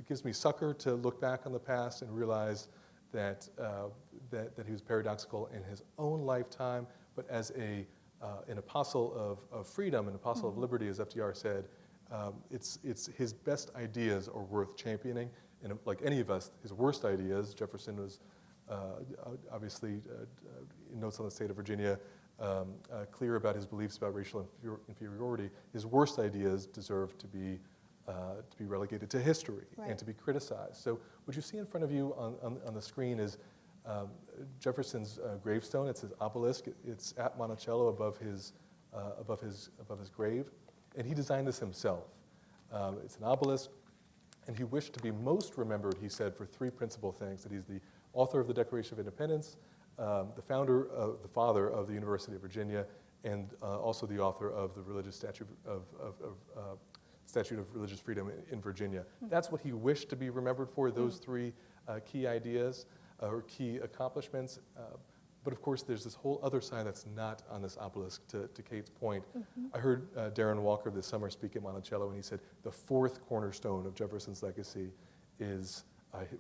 gives me succor to look back on the past and realize that he was paradoxical in his own lifetime, but as an apostle of freedom, an apostle of liberty, as FDR said, it's his best ideas are worth championing. And like any of us, his worst ideas, Jefferson was obviously, in Notes on the State of Virginia, clear about his beliefs about racial inferiority. His worst ideas deserve to be to be relegated to history Right. and to be criticized. So what you see in front of you on the screen is Jefferson's gravestone. It's his obelisk. It's at Monticello above his grave, and he designed this himself. It's an obelisk, and he wished to be most remembered, he said, for three principal things: that he's the author of the Declaration of Independence, the father of the University of Virginia, and also the author of the religious statute of religious freedom in Virginia. That's what he wished to be remembered for, those three key ideas or key accomplishments. But of course, there's this whole other side that's not on this obelisk, to Kate's point. I heard Darren Walker this summer speak at Monticello, and he said the fourth cornerstone of Jefferson's legacy is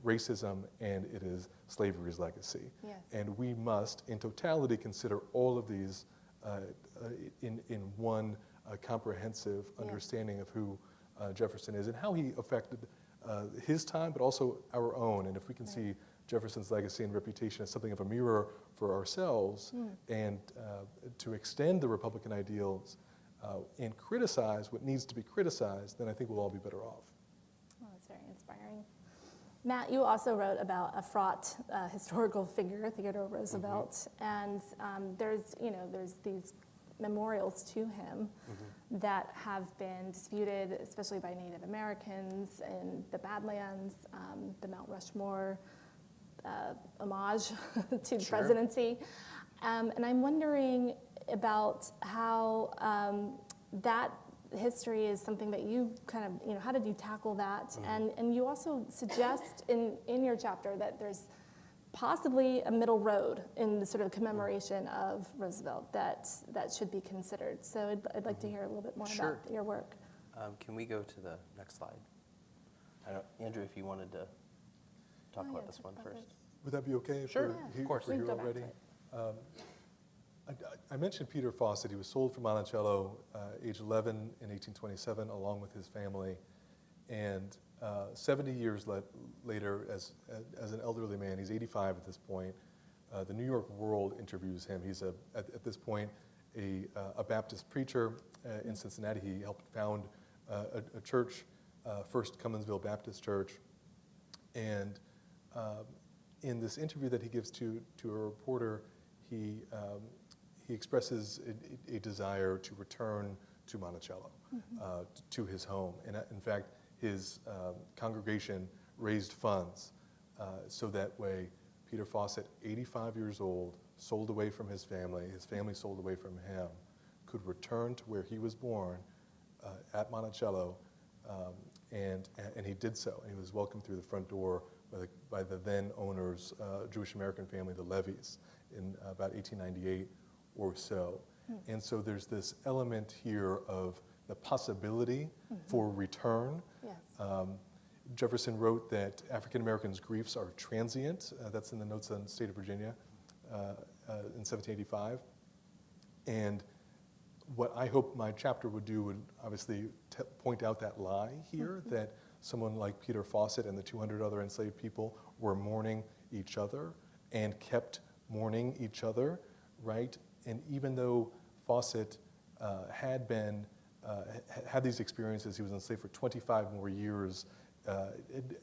racism, and it is slavery's legacy. Yes. And we must, in totality, consider all of these in one comprehensive understanding of who Jefferson is and how he affected his time, but also our own. And if we can see Jefferson's legacy and reputation as something of a mirror for ourselves, and to extend the Republican ideals and criticize what needs to be criticized, then I think we'll all be better off. Well, that's very inspiring. Matt, you also wrote about a fraught historical figure, Theodore Roosevelt, and there's these memorials to him that have been disputed, especially by Native Americans in the Badlands, the Mount Rushmore homage to the presidency. And I'm wondering about how that history is something that you kind of, how did you tackle that? And you also suggest in your chapter that there's possibly a middle road in the sort of commemoration of Roosevelt that should be considered. So I'd like to hear a little bit more about your work. Can we go to the next slide? Andrew, if you wanted to talk about this one first. Would that be okay? If Sure, we're of course. We're We can here go back to already. I mentioned Peter Fawcett. He was sold from Monticello, age 11 in 1827, along with his family. And 70 years later, as an elderly man, he's 85 at this point, the New York World interviews him. He's, at this point, a Baptist preacher in Cincinnati. He helped found a church, First Cumminsville Baptist Church. And in this interview that he gives to a reporter, he expresses a desire to return to Monticello, to his home. And in fact, his congregation raised funds so that way Peter Fawcett, 85 years old, sold away from his family sold away from him, could return to where he was born at Monticello, and he did so. And he was welcomed through the front door by the then owners, Jewish American family, the Levies, in about 1898 or so. And so there's this element here of the possibility for return. Yes. Jefferson wrote that African Americans' griefs are transient. That's in the notes on the state of Virginia in 1785. And what I hope my chapter would do would obviously point out that lie here, that someone like Peter Fawcett and the 200 other enslaved people were mourning each other and kept mourning each other, right? And even though Fawcett had these experiences, he was enslaved for 25 more years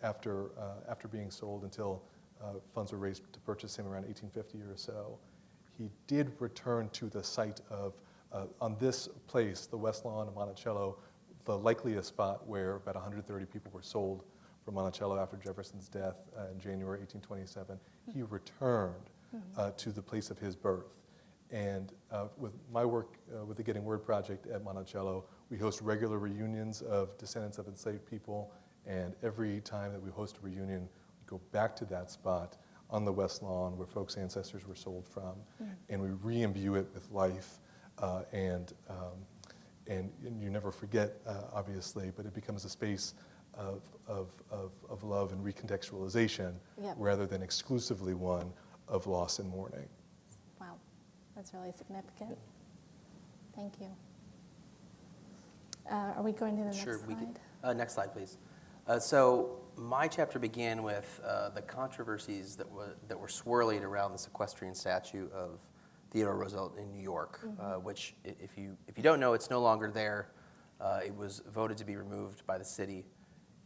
after being sold until funds were raised to purchase him around 1850 or so. He did return to the site of, on this place, the West Lawn of Monticello, the likeliest spot where about 130 people were sold from Monticello after Jefferson's death in January 1827. He returned to the place of his birth. And with my work with the Getting Word Project at Monticello, we host regular reunions of descendants of enslaved people. And every time that we host a reunion, we go back to that spot on the West Lawn where folks' ancestors were sold from, and we re-imbue it with life. And you never forget, obviously, but it becomes a space of love and recontextualization rather than exclusively one of loss and mourning. Wow, that's really significant. Thank you. Are we going to the next slide? Next slide, please. So my chapter began with the controversies that were swirling around the sequestrian statue of Theodore Roosevelt in New York, which, if you don't know, it's no longer there. It was voted to be removed by the city,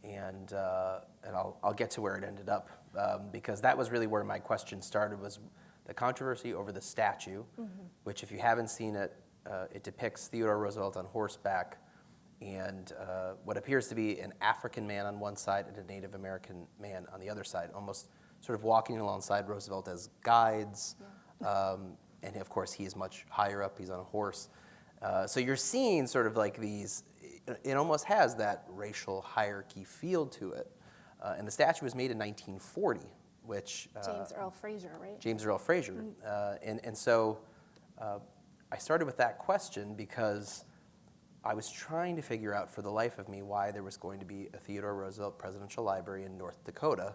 and I'll get to where it ended up, because that was really where my question started, was the controversy over the statue, which, if you haven't seen it, it depicts Theodore Roosevelt on horseback and what appears to be an African man on one side and a Native American man on the other side, almost sort of walking alongside Roosevelt as guides. And of course, he is much higher up, he's on a horse. So you're seeing sort of like these, it almost has that racial hierarchy feel to it. And the statue was made in 1940, which... James Earl Fraser, right? James Earl Fraser. And so I started with that question because I was trying to figure out for the life of me why there was going to be a Theodore Roosevelt Presidential Library in North Dakota.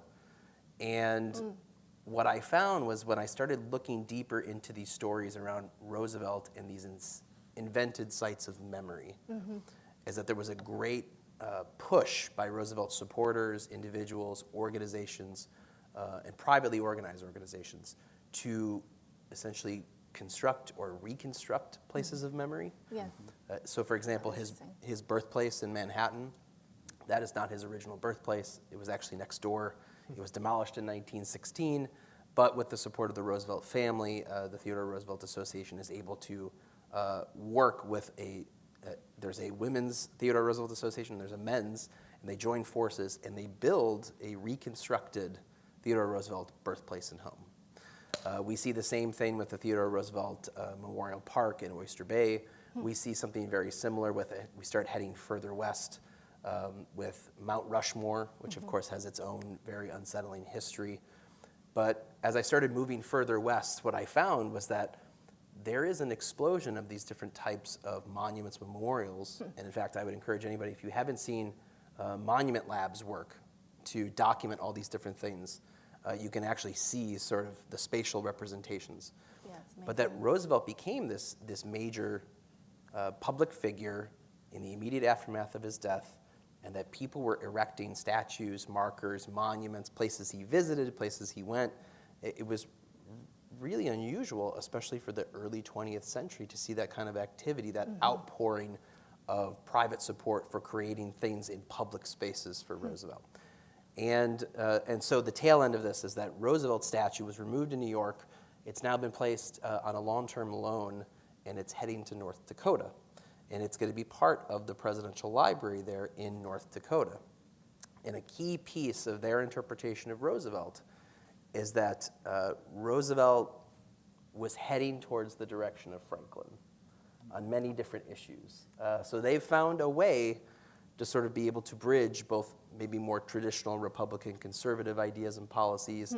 And what I found was, when I started looking deeper into these stories around Roosevelt and these invented sites of memory, is that there was a great push by Roosevelt supporters, individuals, organizations, and privately organized organizations to essentially construct or reconstruct places of memory. Yeah. So for example, his birthplace in Manhattan, that is not his original birthplace. It was actually next door. It was demolished in 1916, but with the support of the Roosevelt family, the Theodore Roosevelt Association is able to work with there's a women's Theodore Roosevelt Association, there's a men's, and they join forces and they build a reconstructed Theodore Roosevelt birthplace and home. We see the same thing with the Theodore Roosevelt Memorial Park in Oyster Bay. We see something very similar with it. We start heading further west with Mount Rushmore, which of course has its own very unsettling history. But as I started moving further west, what I found was that there is an explosion of these different types of monuments, memorials. And in fact, I would encourage anybody, if you haven't seen Monument Lab's work to document all these different things, you can actually see sort of the spatial representations. Yeah, it's amazing. But that Roosevelt became this major public figure in the immediate aftermath of his death, and that people were erecting statues, markers, monuments, places he visited, places he went. It was really unusual, especially for the early 20th century, to see that kind of activity, that outpouring of private support for creating things in public spaces for Roosevelt. And so the tail end of this is that Roosevelt statue was removed in New York. It's now been placed on a long-term loan, and it's heading to North Dakota. And it's going to be part of the presidential library there in North Dakota. And a key piece of their interpretation of Roosevelt is that Roosevelt was heading towards the direction of Franklin on many different issues. So they've found a way to sort of be able to bridge both maybe more traditional Republican conservative ideas and policies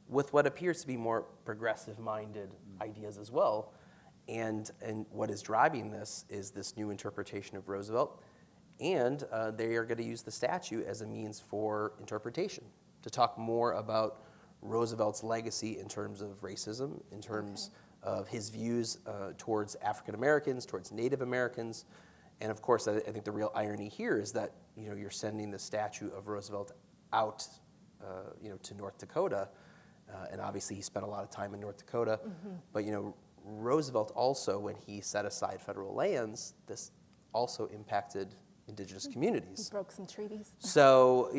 with what appears to be more progressive-minded ideas as well. And what is driving this is this new interpretation of Roosevelt. And they are going to use the statue as a means for interpretation, to talk more about Roosevelt's legacy in terms of racism, in terms of his views towards African Americans, towards Native Americans. And of course, I think the real irony here is that you're sending the statue of Roosevelt out to North Dakota. And obviously he spent a lot of time in North Dakota. But Roosevelt also, when he set aside federal lands, this also impacted indigenous communities. He broke some treaties. So,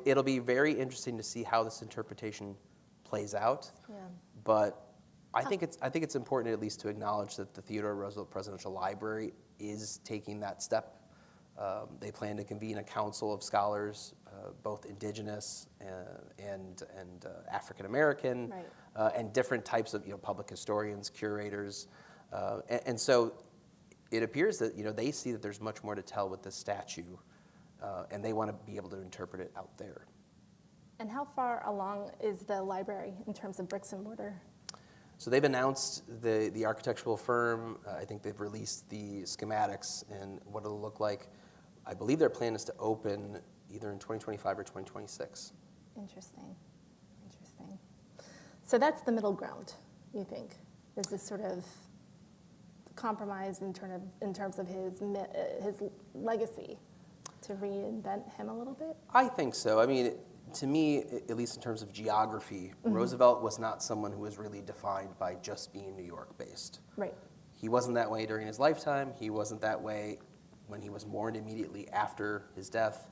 it'll be very interesting to see how this interpretation plays out. Yeah. But I think it's important at least to acknowledge that the Theodore Roosevelt Presidential Library is taking that step. They plan to convene a council of scholars, both indigenous and African American, Right. and different types of public historians, curators, and so it appears that they see that there's much more to tell with this statue, and they want to be able to interpret it out there. And how far along is the library in terms of bricks and mortar? So they've announced the architectural firm. I think they've released the schematics and what it'll look like. I believe their plan is to open either in 2025 or 2026. Interesting. So that's the middle ground, you think? Is this sort of compromise in terms of his legacy, to reinvent him a little bit? I think so. I mean, to me, at least in terms of geography, Roosevelt was not someone who was really defined by just being New York-based. Right. He wasn't that way during his lifetime. He wasn't that way when he was mourned immediately after his death.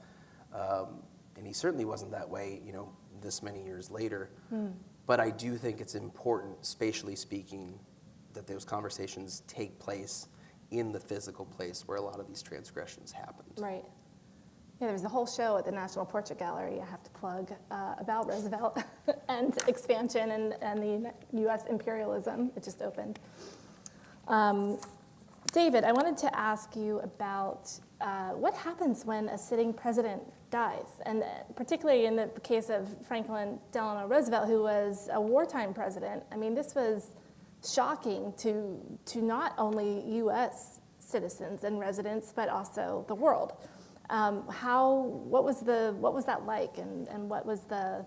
And he certainly wasn't that way, this many years later. But I do think it's important, spatially speaking, that those conversations take place in the physical place where a lot of these transgressions happened. Right. Yeah, there was a whole show at the National Portrait Gallery, I have to plug, about Roosevelt and expansion and the U.S. imperialism. It just opened. David, I wanted to ask you about what happens when a sitting president dies, and particularly in the case of Franklin Delano Roosevelt, who was a wartime president. I mean, this was shocking to not only U.S. citizens and residents, but also the world. What was that like, and what was the?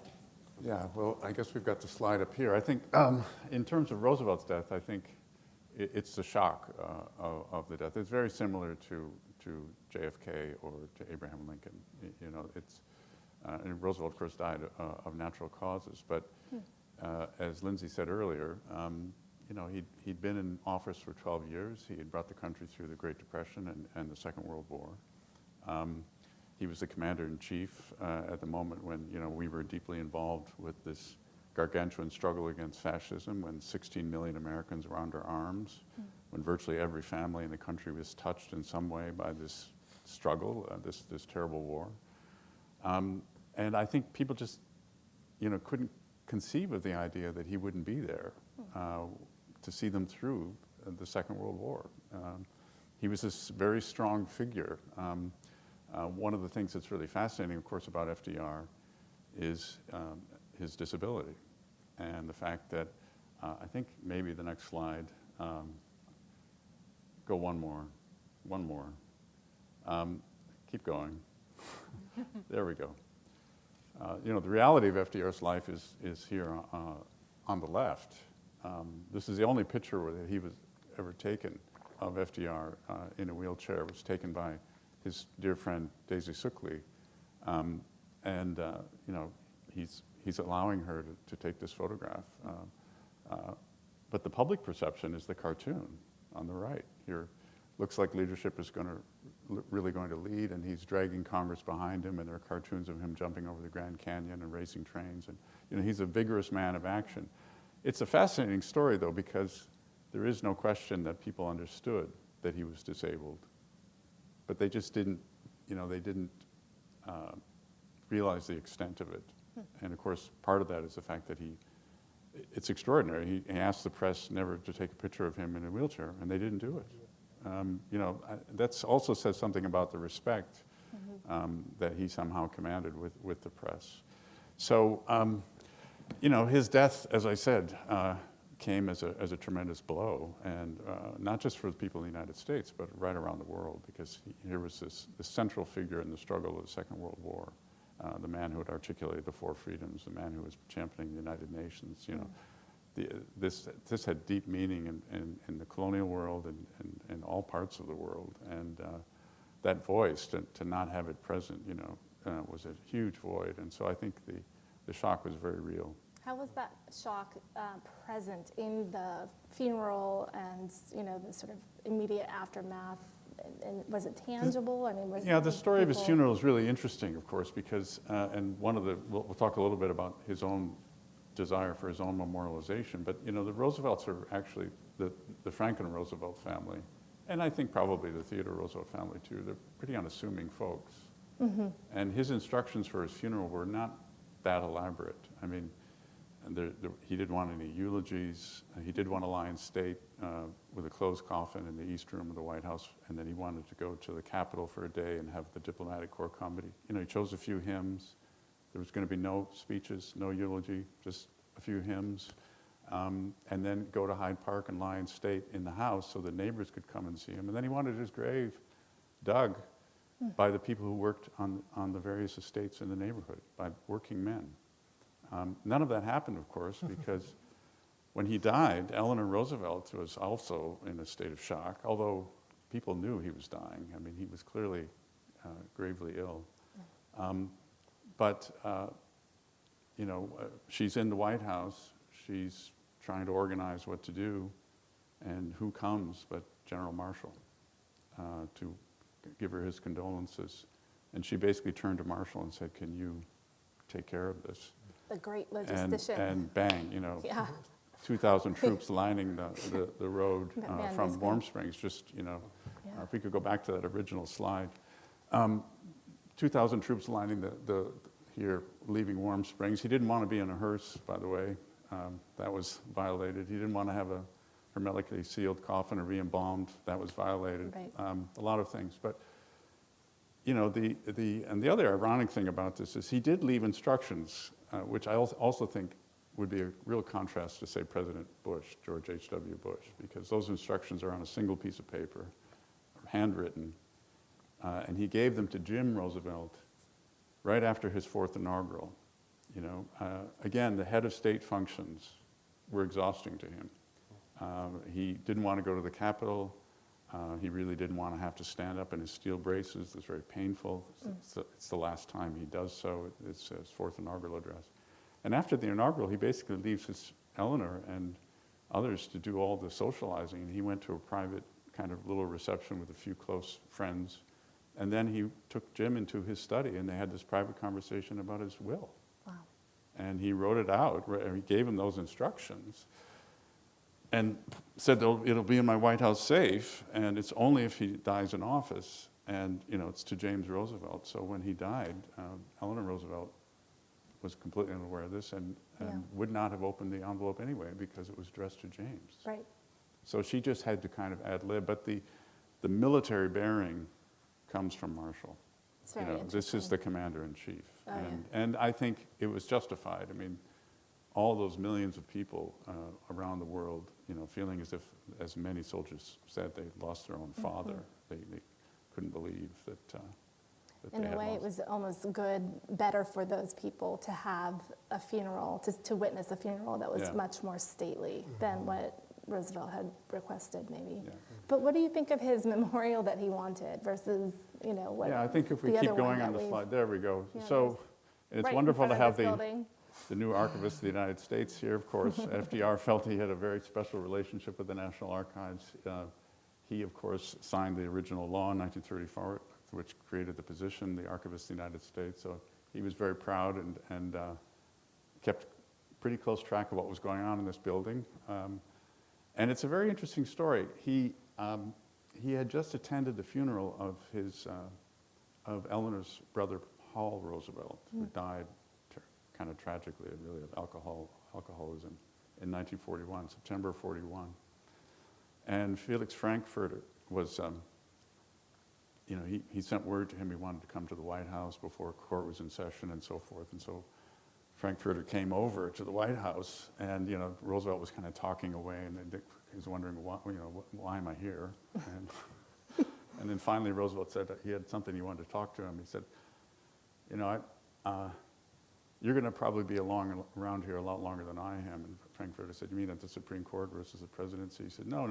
Yeah, well, I guess we've got the slide up here. I think in terms of Roosevelt's death, I think it's the shock of the death. It's very similar to JFK or to Abraham Lincoln. And Roosevelt, of course, died of natural causes. But as Lindsay said earlier, he'd been in office for 12 years. He had brought the country through the Great Depression and the Second World War. He was the commander-in-chief at the moment when we were deeply involved with this gargantuan struggle against fascism, when 16 million Americans were under arms, when virtually every family in the country was touched in some way by this struggle, this terrible war. And I think people just couldn't conceive of the idea that he wouldn't be there to see them through the Second World War. He was this very strong figure. One of the things that's really fascinating, of course, about FDR is his disability, and the fact that I think maybe the next slide, go one more. Keep going. There we go. The reality of FDR's life is here on the left. This is the only picture that he was ever taken of FDR in a wheelchair. It was taken by his dear friend Daisy Suckley, and he's allowing her to take this photograph. But the public perception is the cartoon on the right. Here, looks like leadership is really going to lead, and he's dragging Congress behind him, and there are cartoons of him jumping over the Grand Canyon and racing trains, and he's a vigorous man of action. It's a fascinating story, though, because there is no question that people understood that he was disabled, but they just didn't, realize the extent of it. And of course, part of that is the fact that it's extraordinary. He asked the press never to take a picture of him in a wheelchair, and they didn't do it. That also says something about the respect that he somehow commanded with the press. So, his death, as I said, came as a tremendous blow, and not just for the people in the United States, but right around the world, because here was this central figure in the struggle of the Second World War, the man who had articulated the four freedoms, the man who was championing the United Nations. This had deep meaning in the colonial world and all parts of the world, and that voice to not have it present, was a huge void, and so I think the shock was very real. How was that shock present in the funeral and the sort of immediate aftermath? And was it tangible? I mean, the story of his funeral is really interesting, of course, because and we'll talk a little bit about his own desire for his own memorialization. But the Roosevelts are actually the Franklin Roosevelt family, and I think probably the Theodore Roosevelt family too. They're pretty unassuming folks, and his instructions for his funeral were not that elaborate. I mean. And he didn't want any eulogies. He did want to lie in state with a closed coffin in the East Room of the White House, and then he wanted to go to the Capitol for a day and have the diplomatic corps come. But he chose a few hymns. There was going to be no speeches, no eulogy, just a few hymns, and then go to Hyde Park and lie in state in the house so the neighbors could come and see him. And then he wanted his grave dug by the people who worked on the various estates in the neighborhood, by working men. None of that happened, of course, because when he died, Eleanor Roosevelt was also in a state of shock, although people knew he was dying. I mean, he was clearly gravely ill. But she's in the White House. She's trying to organize what to do, and who comes but General Marshall to give her his condolences. And she basically turned to Marshall and said, can you take care of this? The great And, logistician. and bang, you know, Yeah. 2,000 troops lining the road That man from was Warm great. Springs, just, you know, Yeah. if we could go back to that original slide. 2,000 troops lining here, leaving Warm Springs. He didn't want to be in a hearse, by the way. That was violated. He didn't want to have a hermetically sealed coffin or be embalmed. That was violated. Right. A lot of things. But, you know, and the other ironic thing about this is he did leave instructions, which I also think would be a real contrast to, say, President Bush, George H.W. Bush, because those instructions are on a single piece of paper, handwritten, and he gave them to Jim Roosevelt right after his 4th inaugural. You know, again, the head of state functions were exhausting to him. He didn't want to go to the Capitol. He really didn't want to have to stand up in his steel braces. It's very painful. It's the last time he does so. It's his 4th inaugural address. And after the inaugural, he basically leaves his Eleanor and others to do all the socializing. And he went to a private kind of little reception with a few close friends. And then he took Jim into his study, and they had this private conversation about his will. Wow. And he wrote it out. He gave him those instructions and said, it'll be in my White House safe, and it's only if he dies in office. And, you know, it's to James Roosevelt. So when he died, Eleanor Roosevelt was completely unaware of this and would not have opened the envelope anyway because it was addressed to James. Right. So she just had to kind of ad lib. But the military bearing comes from Marshall. It's very This interesting. is the commander-in-chief. Oh, and I think it was justified. I mean, all those millions of people around the world, you know, feeling as if, as many soldiers said, they lost their own father. They couldn't believe that In they a had way, lost. it was almost better for those people to have a funeral, to witness a funeral that was Yeah. much more stately than what Roosevelt had requested, maybe. Yeah. But what do you think of his memorial that he wanted versus, you know, what? Yeah, I think if we the keep other one going on that the we've- slide, there we go. Yeah, So it's right in wonderful to front of have this building. the new archivist of the United States here, of course. FDR felt he had a very special relationship with the National Archives. He, of course, signed the original law in 1934, which created the position, the Archivist of the United States. So he was very proud and kept pretty close track of what was going on in this building. And it's a very interesting story. He had just attended the funeral of Eleanor's brother, Hall Roosevelt, who died kind of tragically, really, of alcoholism in 1941, September 41. And Felix Frankfurter was, you know, he sent word to him he wanted to come to the White House before court was in session and so forth. And so Frankfurter came over to the White House, and, you know, Roosevelt was kind of talking away, and he was wondering, why am I here? And then finally Roosevelt said that he had something he wanted to talk to him. He said, you know, you're going to probably be around here a lot longer than I am. And Frankfurter said, you mean at the Supreme Court versus the presidency? He said, no,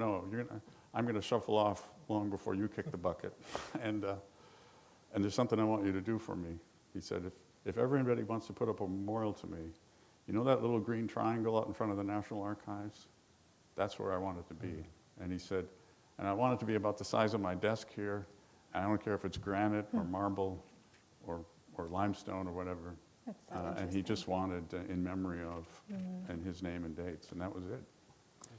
I'm going to shuffle off long before you kick the bucket. And there's something I want you to do for me. He said, if ever anybody wants to put up a memorial to me, you know that little green triangle out in front of the National Archives? That's where I want it to be. And he said, and I want it to be about the size of my desk here. And I don't care if it's granite or marble or limestone or whatever. That's so And he interesting. just wanted in memory of, and his name and dates, and that was it.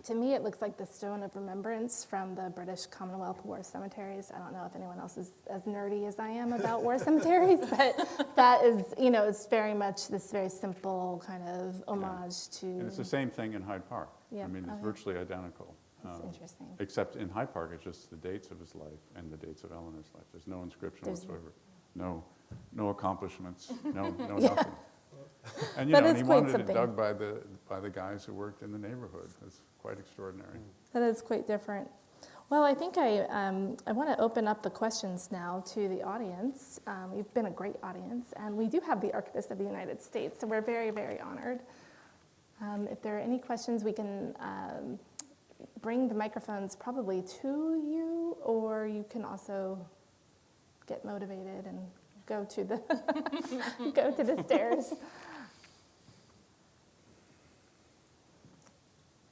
To me, it looks like the Stone of Remembrance from the British Commonwealth War Cemeteries. I don't know if anyone else is as nerdy as I am about war cemeteries, but that is, you know, it's very much this very simple kind of homage to. And it's the same thing in Hyde Park. Yeah. I mean, it's Oh, yeah. virtually identical. That's interesting. Except in Hyde Park, it's just the dates of his life and the dates of Eleanor's life. There's no inscription whatsoever. No accomplishments, no Yeah. nothing. And you That know, is and he quite wanted something. it dug by the guys who worked in the neighborhood. It's quite extraordinary. That is quite different. Well, I think I want to open up the questions now to the audience. You've been a great audience, and we do have the Archivist of the United States, so we're very, very honored. If there are any questions, we can bring the microphones probably to you, or you can also get motivated and go to the go to the stairs.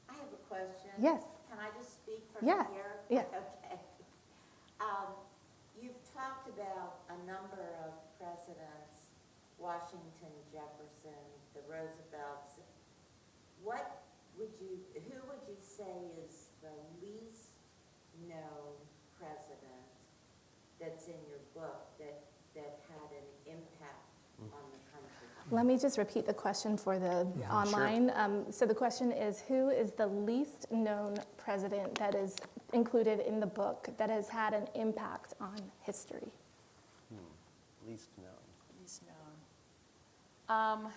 I have a question. Yes. Can I just speak from Yes, here? yes. Okay. You've about a number of presidents, Washington, Jefferson, the Roosevelts. Who would you say is the least known president that's in your book that had an impact on the country? Let me just repeat the question for the online. So the question is, who is the least known president that is included in the book that has had an impact on history? Least known. Least known.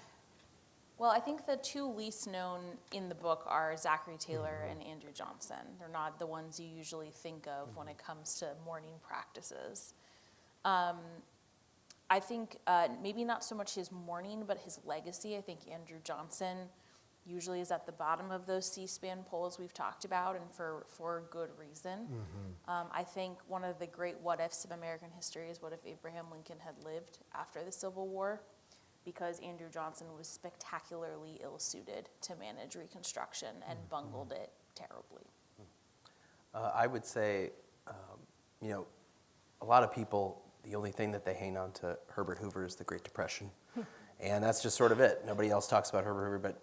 Well, I think the two least known in the book are Zachary Taylor and Andrew Johnson. They're not the ones you usually think of when it comes to mourning practices. I think maybe not so much his mourning, but his legacy. I think Andrew Johnson usually is at the bottom of those C-SPAN polls we've talked about, and for good reason. I think one of the great what-ifs of American history is what if Abraham Lincoln had lived after the Civil War, because Andrew Johnson was spectacularly ill-suited to manage Reconstruction and bungled it terribly. I would say, a lot of people, the only thing that they hang on to Herbert Hoover is the Great Depression. And that's just sort of it. Nobody else talks about Herbert Hoover, but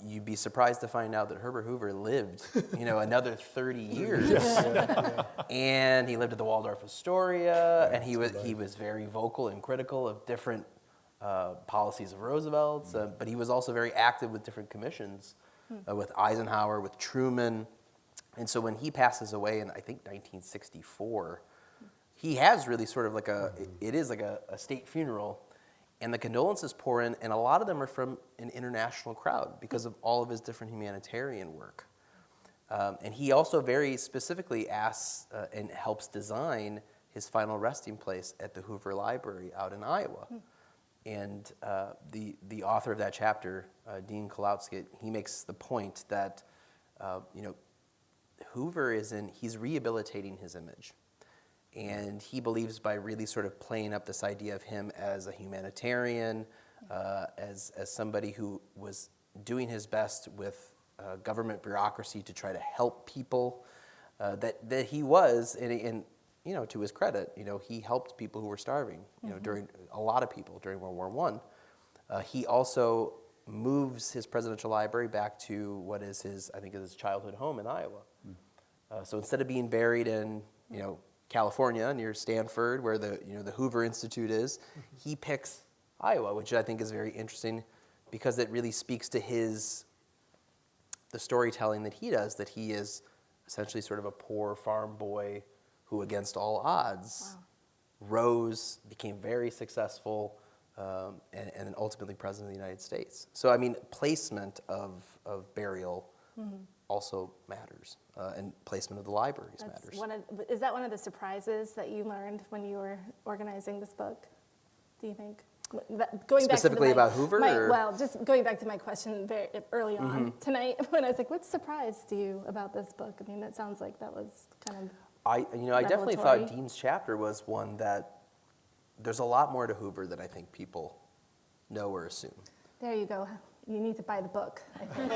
you'd be surprised to find out that Herbert Hoover lived, another 30 years. And he lived at the Waldorf Astoria, and he was very vocal and critical of different policies of Roosevelt's, but he was also very active with different commissions, with Eisenhower, with Truman. And so when he passes away in, I think, 1964, he has really sort of like it is like a state funeral, and the condolences pour in, and a lot of them are from an international crowd because of all of his different humanitarian work. And he also very specifically asks and helps design his final resting place at the Hoover Library out in Iowa. And the author of that chapter, Dean Kolowski, he makes the point that, Hoover he's rehabilitating his image. And he believes by really sort of playing up this idea of him as a humanitarian, as somebody who was doing his best with government bureaucracy to try to help people, that he was, and to his credit, he helped people who were starving, during a lot of people during World War I. He also moves his presidential library back to what is his childhood home in Iowa. So instead of being buried in, California near Stanford, where the Hoover Institute is, he picks Iowa, which I think is very interesting because it really speaks to the storytelling that he does, that he is essentially sort of a poor farm boy who, against all odds, rose, became very successful, and ultimately president of the United States. So, placement of burial also matters, and placement of the libraries matters. Is that one of the surprises that you learned when you were organizing this book, do you think? Specifically about Hoover? Just going back to my question very early on tonight, when I was like, what surprised you about this book? That sounds like that was kind of I definitely thought Dean's chapter was one that there's a lot more to Hoover than I think people know or assume. There you go. You need to buy the book, I think.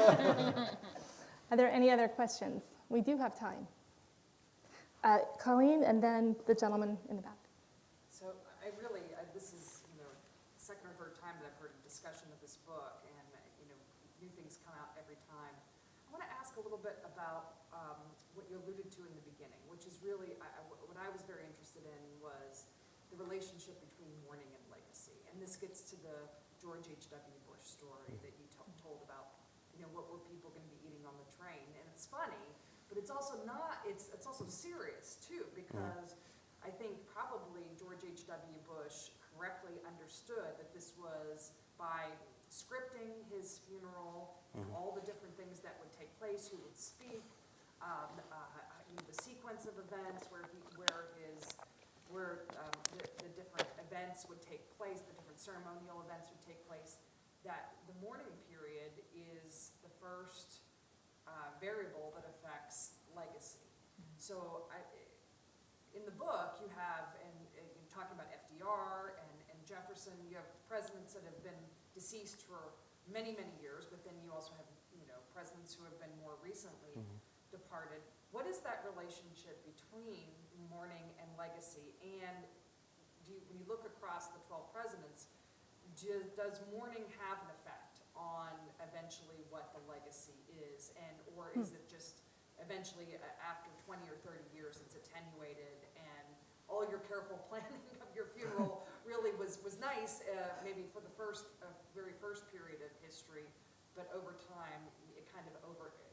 Are there any other questions? We do have time. Colleen, and then the gentleman in the back. So this is the second or third time that I've heard a discussion of this book, and new things come out every time. I want to ask a little bit about what you alluded to in the beginning, which is really what I was very interested in was the relationship between mourning and legacy, and this gets to the George H.W. Bush story that you told about. What were people going to be eating on the train? And it's funny, but it's also not. It's also serious too, because I think probably George H.W. Bush correctly understood that this was by scripting his funeral, all the different things that would take place, who would speak, the sequence of events where the different events would take place, the different ceremonial events would take place, that the mourning period is the first variable that affects legacy. So in the book, you have, and you're talking about FDR and Jefferson, you have presidents that have been deceased for many, many years, but then you also have, presidents who have been more recently departed. What is that relationship between mourning and legacy? And when you look across the 12 presidents, does mourning have an effect on eventually what the legacy is, or is it just eventually after 20 or 30 years it's attenuated and all your careful planning of your funeral really was nice, maybe for the very first period of history, but over time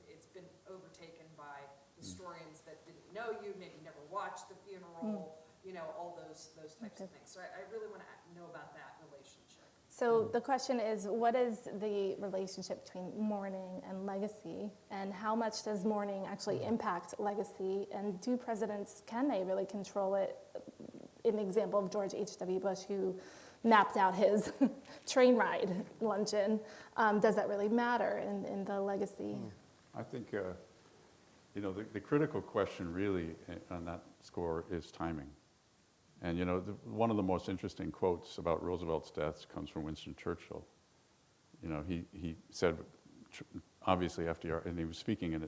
it's been overtaken by historians that didn't know you, maybe never watched the funeral, all those types of things. So I really want to know about that relationship. So the question is, what is the relationship between mourning and legacy, and how much does mourning actually impact legacy, and do presidents, can they really control it? An example of George H.W. Bush, who mapped out his train ride luncheon. Does that really matter in the legacy? I think, the critical question really on that score is timing. And, one of the most interesting quotes about Roosevelt's death comes from Winston Churchill. He said, obviously FDR, and he was speaking in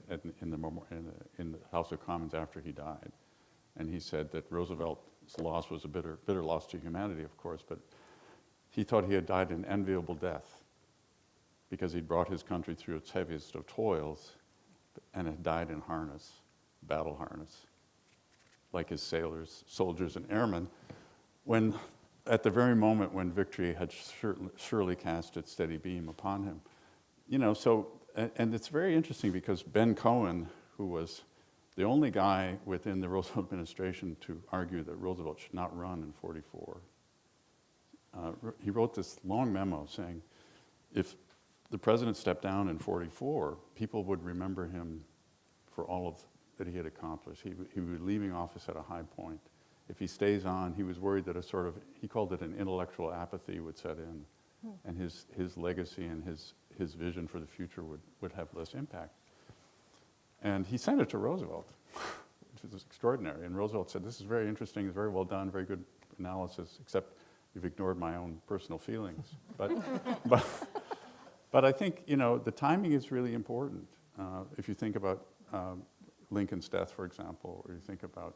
the House of Commons after he died, and he said that Roosevelt's loss was a bitter loss to humanity, of course, but he thought he had died an enviable death because he'd brought his country through its heaviest of toils and had died in harness, battle harness, like his sailors, soldiers, and airmen, when at the very moment when victory had surely cast its steady beam upon him. And it's very interesting because Ben Cohen, who was the only guy within the Roosevelt administration to argue that Roosevelt should not run in '44, he wrote this long memo saying, if the president stepped down in '44, people would remember him for all of that he had accomplished. He would be leaving office at a high point. If he stays on, he was worried that he called it an intellectual apathy would set in, and his legacy and his vision for the future would have less impact. And he sent it to Roosevelt, which was extraordinary. And Roosevelt said, this is very interesting, it's very well done, very good analysis, except you've ignored my own personal feelings. But I think, the timing is really important. If you think about Lincoln's death, for example, or you think about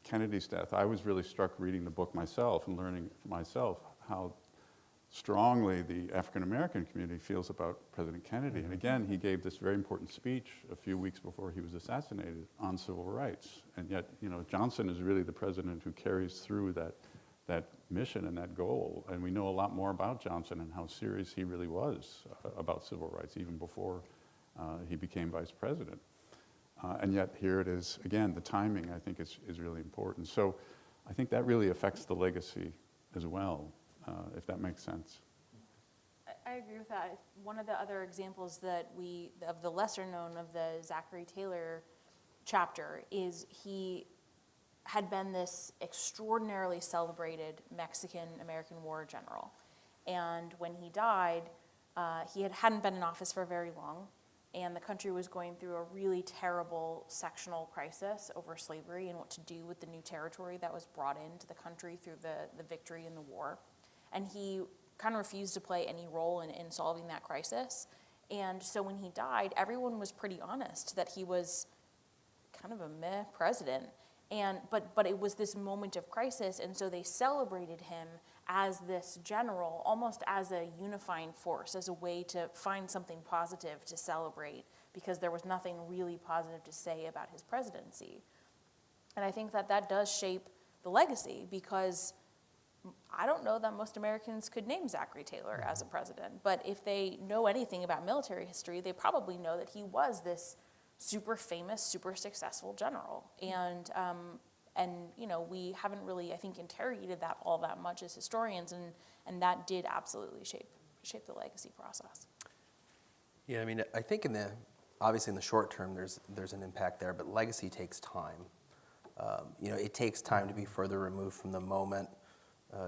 Kennedy's death, I was really struck reading the book myself and learning for myself how strongly the African-American community feels about President Kennedy. And again, he gave this very important speech a few weeks before he was assassinated on civil rights. And yet, Johnson is really the president who carries through that mission and that goal. And we know a lot more about Johnson and how serious he really was about civil rights, even before he became vice president. And yet here it is, again, the timing I think is really important. So I think that really affects the legacy as well, if that makes sense. I agree with that. One of the other examples of the lesser known of the Zachary Taylor chapter is he had been this extraordinarily celebrated Mexican-American war general. And when he died, he hadn't been in office for very long, and the country was going through a really terrible sectional crisis over slavery and what to do with the new territory that was brought into the country through the victory in the war. And he kind of refused to play any role in solving that crisis. And so when he died, everyone was pretty honest that he was kind of a meh president. But it was this moment of crisis, and so they celebrated him as this general, almost as a unifying force, as a way to find something positive to celebrate, because there was nothing really positive to say about his presidency. And I think that does shape the legacy, because I don't know that most Americans could name Zachary Taylor as a president, but if they know anything about military history, they probably know that he was this super famous, super successful general. And we haven't really, I think, interrogated that all that much as historians, and that did absolutely shape the legacy process. Yeah, I mean, I think obviously in the short term, there's an impact there, but legacy takes time. It takes time to be further removed from the moment,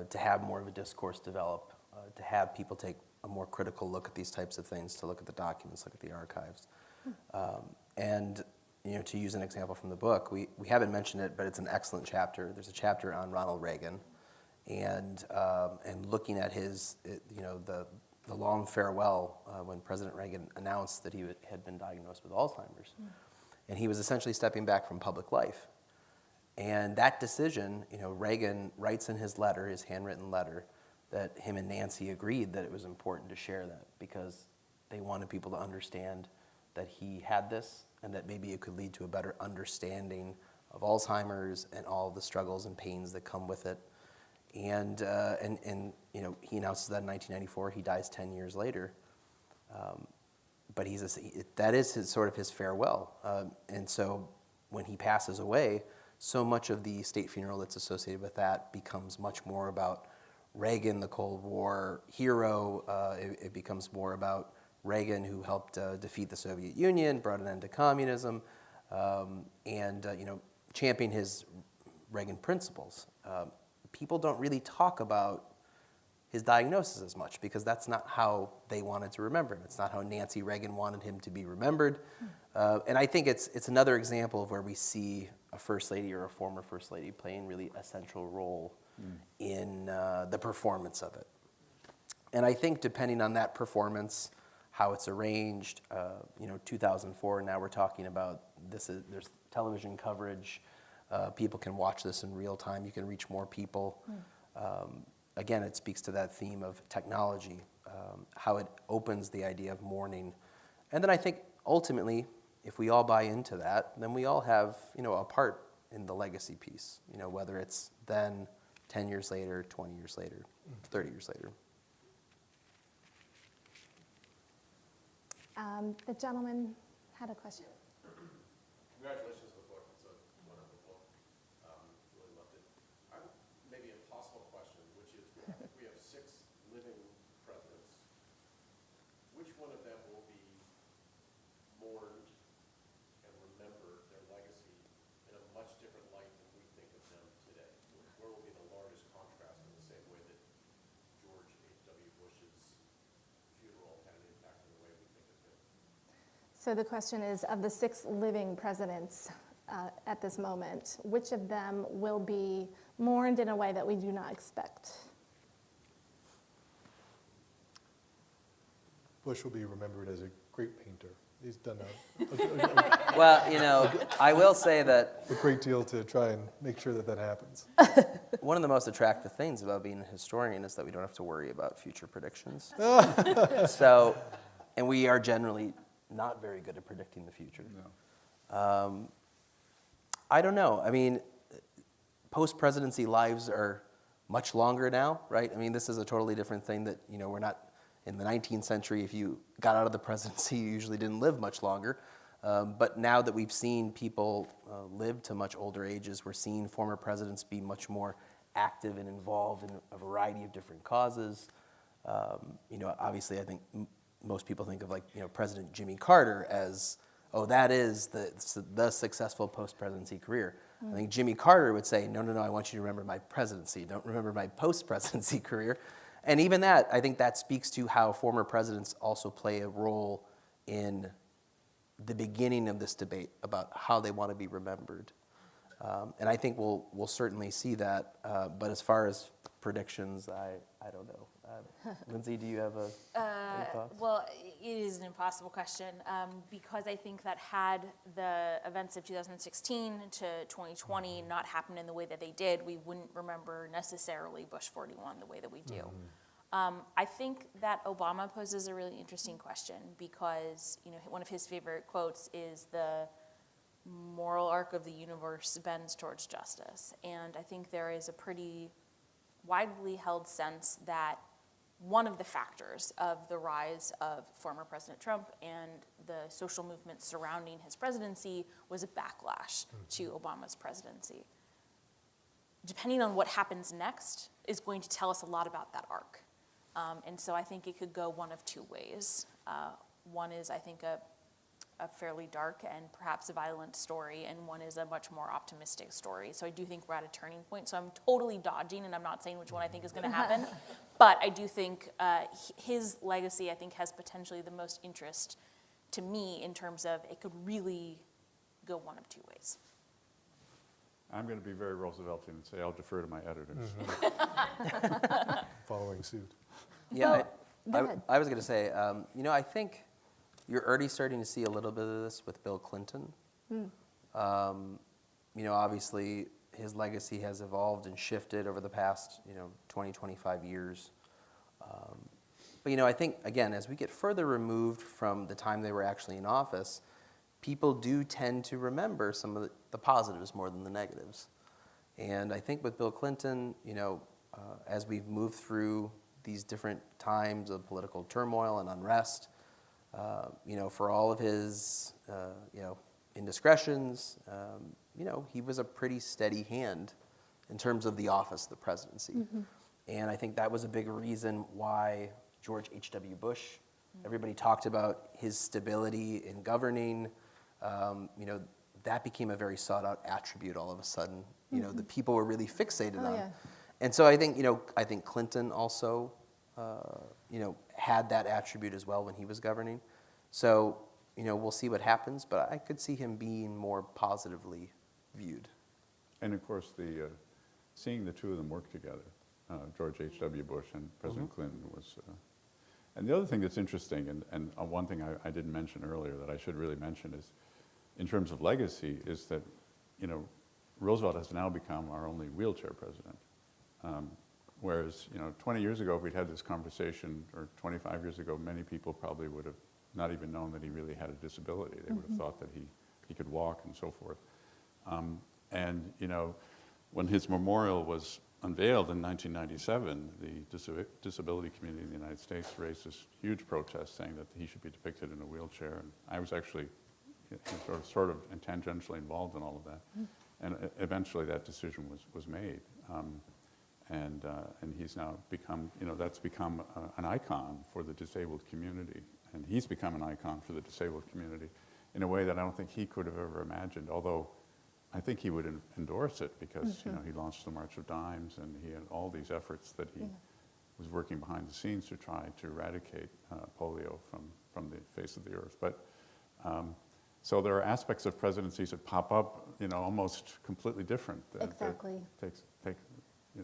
to have more of a discourse develop, to have people take a more critical look at these types of things, to look at the documents, look at the archives. And to use an example from the book, we haven't mentioned it, but it's an excellent chapter. There's a chapter on Ronald Reagan, and looking at the long farewell when President Reagan announced that he had been diagnosed with Alzheimer's, and he was essentially stepping back from public life. And that decision, Reagan writes in his letter, his handwritten letter, that him and Nancy agreed that it was important to share that because they wanted people to understand that he had this and that maybe it could lead to a better understanding of Alzheimer's and all the struggles and pains that come with it. And he announces that in 1994. He dies 10 years later. But that is his farewell. And so when he passes away, so much of the state funeral that's associated with that becomes much more about Reagan, the Cold War hero. It becomes more about Reagan, who helped defeat the Soviet Union, brought an end to communism, and championed his Reagan principles. People don't really talk about his diagnosis as much because that's not how they wanted to remember him. It's not how Nancy Reagan wanted him to be remembered. And I think it's another example of where we see a first lady or a former first lady playing really a central role in the performance of it. And I think depending on that performance, how it's arranged, 2004, now we're talking about there's television coverage. People can watch this in real time. You can reach more people. Again, it speaks to that theme of technology, how it opens the idea of mourning. And then I think ultimately, if we all buy into that, then we all have, a part in the legacy piece, whether it's then, 10 years later, 20 years later, 30 years later. The gentleman had a question. Congratulations on the book. It's a wonderful book. Really loved it. Maybe a possible question, which is we have 6 living presidents. Which one of them will be mourned and remember their legacy in a much different light than we think of them today? Where will be the largest contrast in the same way that George H.W. Bush's funeral had an impact on the way we think of him? So the question is, of the 6 living presidents at this moment, which of them will be mourned in a way that we do not expect? Bush will be remembered as a great painter. He's done Well, I will say that a great deal to try and make sure that happens. one of the most attractive things about being a historian is that we don't have to worry about future predictions. And we are generally not very good at predicting the future. No. I don't know. I mean, post-presidency lives are much longer now, right? I mean, this is a totally different thing that, we're not, in the 19th century, if you got out of the presidency, you usually didn't live much longer. But now that we've seen people live to much older ages, we're seeing former presidents be much more active and involved in a variety of different causes. Obviously, I think most people think of President Jimmy Carter as, that is the successful post-presidency career. I think Jimmy Carter would say, no, I want you to remember my presidency. Don't remember my post-presidency career. And even that, I think that speaks to how former presidents also play a role in the beginning of this debate about how they want to be remembered. And I think we'll certainly see that. But as far as predictions, I don't know. Lindsay, do you have any thoughts? Well, it is an impossible question because I think that had the events of 2016 to 2020 not happened in the way that they did, we wouldn't remember necessarily Bush 41 the way that we do. I think that Obama poses a really interesting question because one of his favorite quotes is the moral arc of the universe bends towards justice. And I think there is a pretty widely held sense that one of the factors of the rise of former President Trump and the social movement surrounding his presidency was a backlash to Obama's presidency. Depending on what happens next is going to tell us a lot about that arc. And so I think it could go one of 2 ways. One is, I think, a fairly dark and perhaps a violent story, and one is a much more optimistic story. So I do think we're at a turning point. So I'm totally dodging, and I'm not saying which one I think is going to happen. But I do think his legacy, I think, has potentially the most interest to me in terms of it could really go one of 2 ways. I'm going to be very Rooseveltian and say I'll defer to my editors. Following suit. Yeah, Go ahead. I was going to say, I think you're already starting to see a little bit of this with Bill Clinton. Obviously, his legacy has evolved and shifted over the past, 20, 25 years. But, I think, again, as we get further removed from the time they were actually in office, people do tend to remember some of the positives more than the negatives. And I think with Bill Clinton, as we've moved through these different times of political turmoil and unrest, for all of his, indiscretions, he was a pretty steady hand in terms of the office of the presidency. Mm-hmm. And I think that was a big reason why George H.W. Bush, everybody talked about his stability in governing. That became a very sought-out attribute all of a sudden. The people were really fixated on. Yeah. And so I think Clinton also, had that attribute as well when he was governing. So, we'll see what happens, but I could see him being more positively viewed. And of course, seeing the two of them work together, George H.W. Bush and President Clinton was, and the other thing that's interesting, and one thing I didn't mention earlier that I should really mention is, in terms of legacy, is that, Roosevelt has now become our only wheelchair president. Whereas, 20 years ago, if we'd had this conversation, or 25 years ago, many people probably would have not even known that he really had a disability. They would have thought that he could walk and so forth. And, when his memorial was unveiled in 1997, the disability community in the United States raised this huge protest saying that he should be depicted in a wheelchair. And I was actually sort of tangentially involved in all of that. And eventually that decision was made. And he's now become, that's become an icon for the disabled community. And he's become an icon for the disabled community in a way that I don't think he could have ever imagined, although I think he would endorse it because, he launched the March of Dimes and he had all these efforts that he was working behind the scenes to try to eradicate polio from the face of the earth. But so there are aspects of presidencies that pop up, almost completely different. Exactly. That take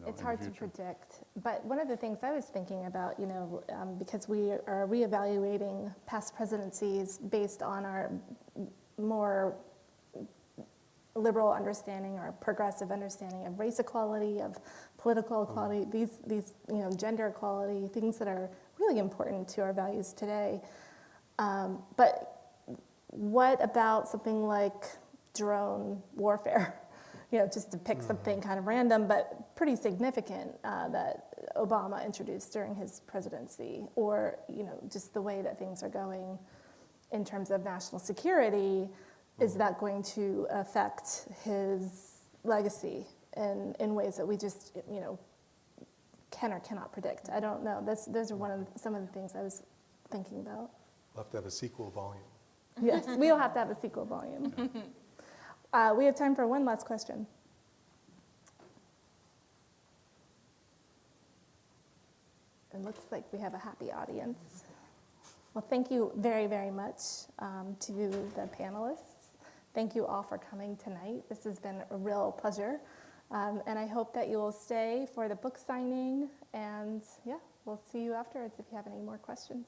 it's hard to predict. But one of the things I was thinking about, because we are reevaluating past presidencies based on our more liberal understanding or progressive understanding of race equality, of political equality, these gender equality, things that are really important to our values today. But what about something like drone warfare? Just to pick something kind of random, but pretty significant that Obama introduced during his presidency, or just the way that things are going in terms of national security. Is that going to affect his legacy in ways that we just can or cannot predict? I don't know. Those are some of the things I was thinking about. We'll have to have a sequel volume. Yes, we'll have to have a sequel volume. We have time for one last question. It looks like we have a happy audience. Well, thank you very, very much to the panelists. Thank you all for coming tonight. This has been a real pleasure. And I hope that you will stay for the book signing. And yeah, we'll see you afterwards if you have any more questions.